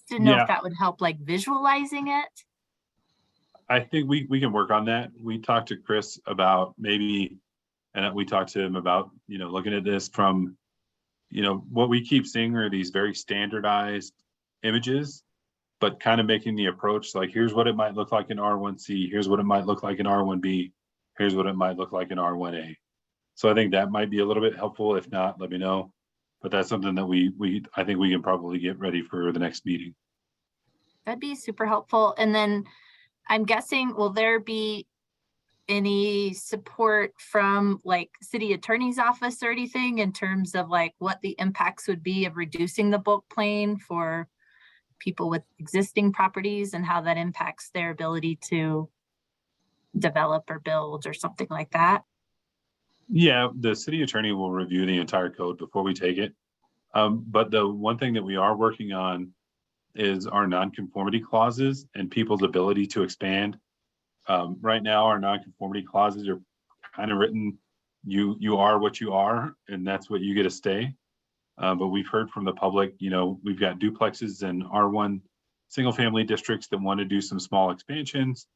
Didn't know Yeah. if that would help like visualizing it. I think we can work on that. We talked to Chris about maybe, and we talked to him about, looking at this from, what we keep seeing are these very standardized images, but kind of making the approach like, here's what it might look like in R1C, here's what it might look like in R1B, here's what it might look like in R1A. So I think that might be a little bit helpful. If not, let me know. But that's something that I think we can probably get ready for the next meeting. That'd be super helpful. And then I'm guessing, will there be any support from like city attorney's office or anything in terms of like what the impacts would be of reducing the bulk plane for people with existing properties and how that impacts their ability to develop or build or something like that? Yeah, the city attorney will review the entire code before we take it. But the one thing that we are working on is our nonconformity clauses and people's ability to expand. Right now, our nonconformity clauses are kind of written, you are what you are, and that's what you get to stay. But we've heard from the public, we've got duplexes in R1 single family districts that want to do some small expansions.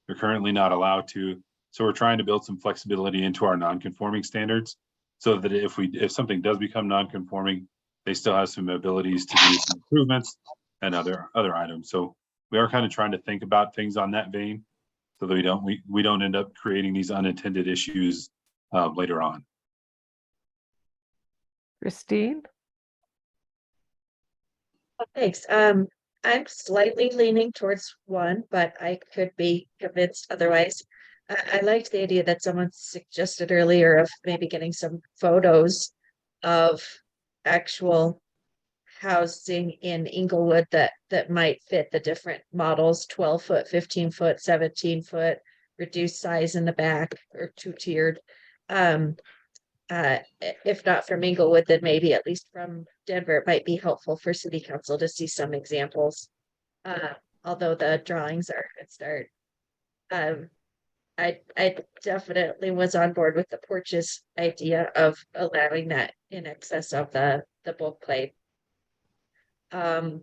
They're currently not allowed to. So we're trying to build some flexibility into our non-conforming standards so that if something does become non-conforming, they still have some abilities to do some improvements and other items. So we are kind of trying to think about things on that vein so that we don't end up creating these unintended issues later on. Christine? Oh, thanks. I'm slightly leaning towards one, but I could be convinced otherwise. I liked the idea that someone suggested earlier of maybe getting some photos of actual housing in Inglewood that might fit the different models, 12-foot, 15-foot, 17-foot, reduced size in the back, or two-tiered. If not from Inglewood, then maybe at least from Denver, it might be helpful for city council to see some examples. Although the drawings are a good start. I definitely was on board with the porches idea of allowing that in excess of the bulk plate. And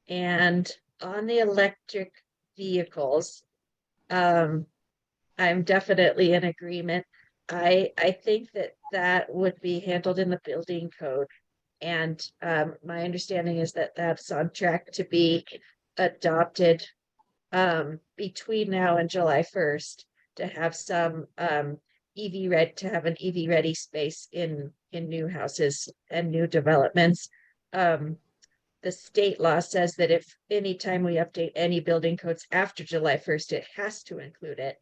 on the electric vehicles, I'm definitely in agreement. I think that would be handled in the building code. And my understanding is that that's on track to be adopted between now and July 1st to have some have an EV ready space in new houses and new developments. The state law says that if anytime we update any building codes after July 1st, it has to include it.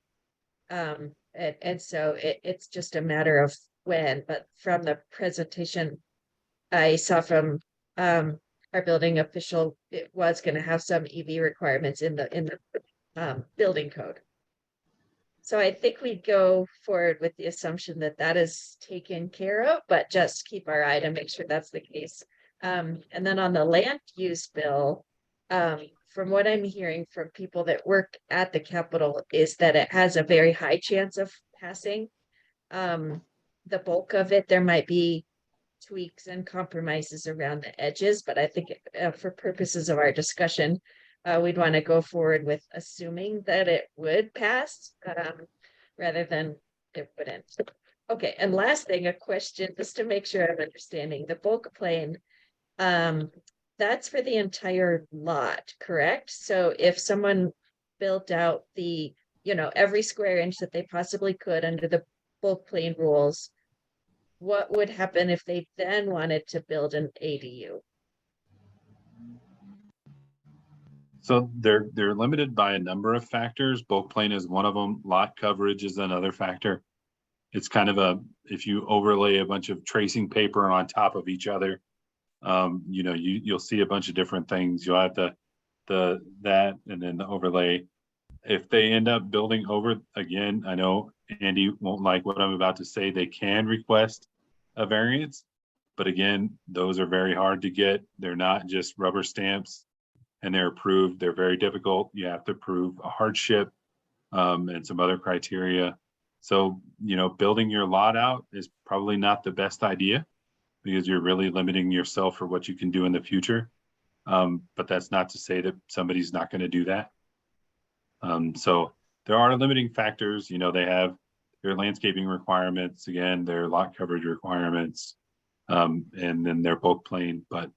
And so it's just a matter of when, but from the presentation I saw from our building official, it was going to have some EV requirements in the building code. So I think we go forward with the assumption that that is taken care of, but just keep our eye to make sure that's the case. And then on the land use bill, from what I'm hearing from people that work at the Capitol is that it has a very high chance of passing. The bulk of it, there might be tweaks and compromises around the edges, but I think for purposes of our discussion, we'd want to go forward with assuming that it would pass rather than it wouldn't. Okay, and last thing, a question just to make sure I'm understanding. The bulk plane, that's for the entire lot, correct? So if someone built out the, every square inch that they possibly could under the bulk plane rules, what would happen if they then wanted to build an ADU? So they're limited by a number of factors. Bulk plane is one of them. Lot coverage is another factor. It's kind of if you overlay a bunch of tracing paper on top of each other, you'll see a bunch of different things. You'll have that and then the overlay. If they end up building over, again, I know Andy won't like what I'm about to say, they can request a variance. But again, those are very hard to get. They're not just rubber stamps and they're approved. They're very difficult. You have to prove a hardship and some other criteria. So, you know, building your lot out is probably not the best idea because you're really limiting yourself for what you can do in the future. But that's not to say that somebody's not going to do that. So there are limiting factors. You know, they have their landscaping requirements, again, their lot coverage requirements, and then their bulk plane. But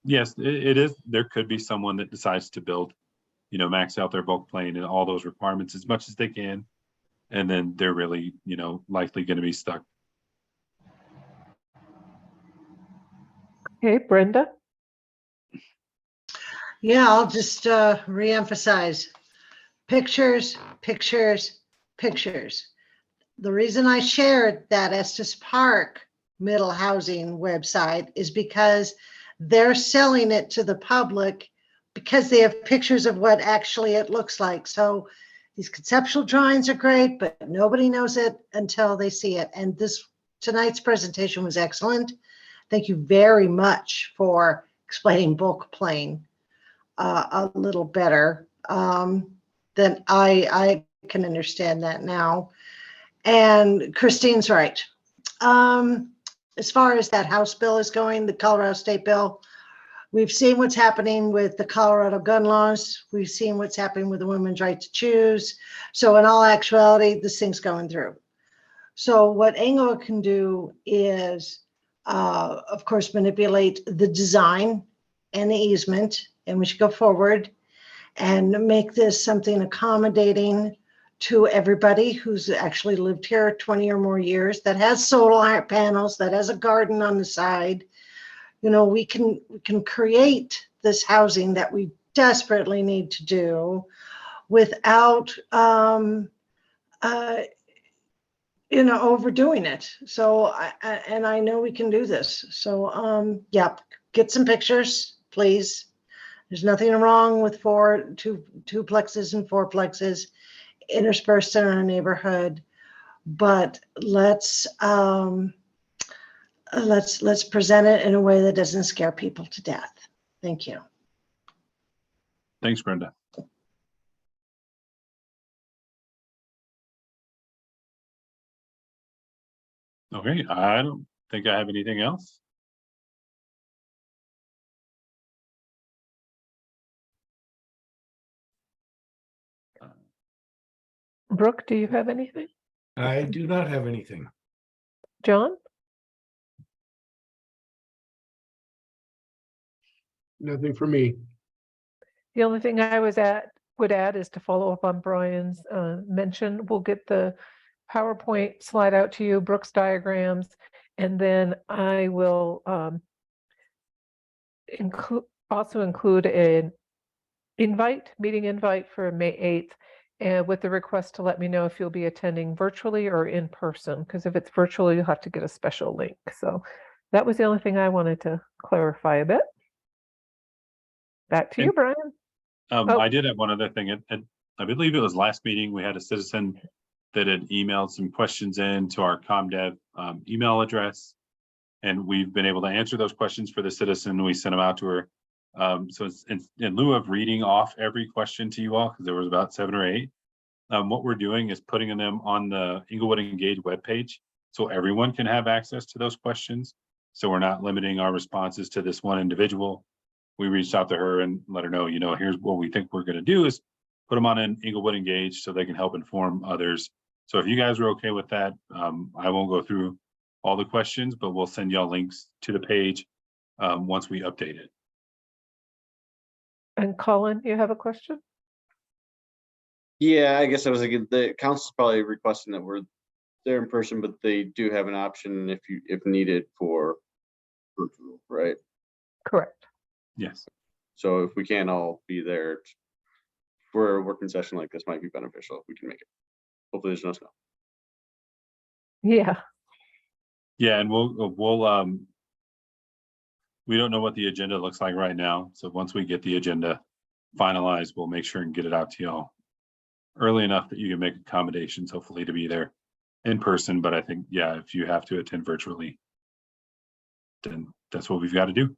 yes, it is, there could be someone that decides to build, you know, max out their bulk plane and all those requirements as much as they can. And then they're really, you know, likely going to be stuck. Okay, Brenda? Yeah, I'll just reemphasize pictures, pictures, pictures. The reason I shared that Estes Park middle housing website is because they're selling it to the public because they have pictures of what actually it looks like. So these conceptual drawings are great, but nobody knows it until they see it. And tonight's presentation was excellent. Thank you very much for explaining bulk plane a little better than I can understand that now. And Christine's right. As far as that House bill is going, the Colorado State bill, we've seen what's happening with the Colorado gun laws. We've seen what's happening with the women's right to choose. So in all actuality, this thing's going through. So what Angela can do is, of course, manipulate the design and the easement, and we should go forward and make this something accommodating to everybody who's actually lived here 20 or more years, that has solar panels, that has a garden on the side. You know, we can create this housing that we desperately need to do without, you know, overdoing it. So, I know we can do this. So, yeah, get some pictures, please. There's nothing wrong with two plexes and fourplexes interspersed in our neighborhood, but let's present it in a way that doesn't scare people to death. Thank you. Thanks, Brenda. Okay, I don't think I have anything else. Brooke, do you have anything? I do not have anything. John? Nothing for me. The only thing I would add is to follow up on Brian's mention. We'll get the PowerPoint slide out to you, Brooke's diagrams, and then I will also include an meeting invite for May 8th, and with the request to let me know if you'll be attending virtually or in person, because if it's virtual, you'll have to get a special link. So that was the only thing I wanted to clarify a bit. Back to you, Brian. I did have one other thing. I believe it was last meeting, we had a citizen that had emailed some questions in to our ComDev email address. And we've been able to answer those questions for the citizen. We sent them out to her. So it's in lieu of reading off every question to you all, because there was about 7 or 8, what we're doing is putting them on the Inglewood Engage webpage so everyone can have access to those questions. So we're not limiting our responses to this one individual. We reached out to her and let her know, you know, here's what we think we're going to do is put them on an Inglewood Engage so they can help inform others. So if you guys are okay with that, I won't go through all the questions, but we'll send y'all links to the page once we update it. And Colin, you have a question? Yeah, I guess I was thinking the council's probably requesting that we're there in person, but they do have an option if needed for virtual, right? Correct. Yes. So if we can't all be there for a working session like this, might be beneficial if we can make it. Hopefully there's no snow. Yeah. Yeah, and we don't know what the agenda looks like right now. So once we get the agenda finalized, we'll make sure and get it out to y'all early enough that you can make accommodations, hopefully to be there in person. But I think, yeah, if you have to attend virtually, then that's what we've got to do.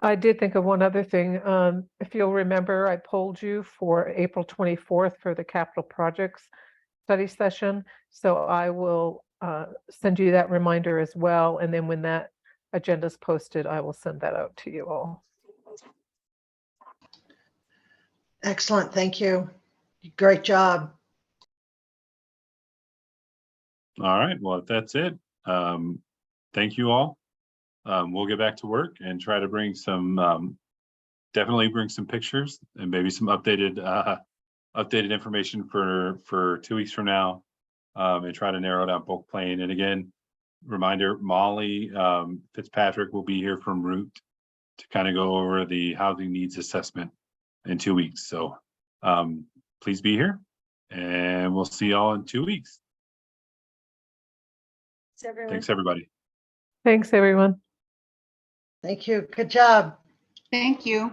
I did think of one other thing. If you'll remember, I polled you for April 24th for the capital projects study session. So I will send you that reminder as well. And then when that agenda is posted, I will send that out to you all. Excellent, thank you. Great job. All right, well, if that's it, thank you all. We'll get back to work and try to bring some, definitely bring some pictures and maybe some updated information for 2 weeks from now, and try to narrow down bulk plane. And again, reminder, Molly Fitzpatrick will be here from Root to kind of go over the housing needs assessment in 2 weeks. So please be here, and we'll see y'all in 2 weeks. Thanks, everybody. Thanks, everyone. Thank you, good job. Thank you.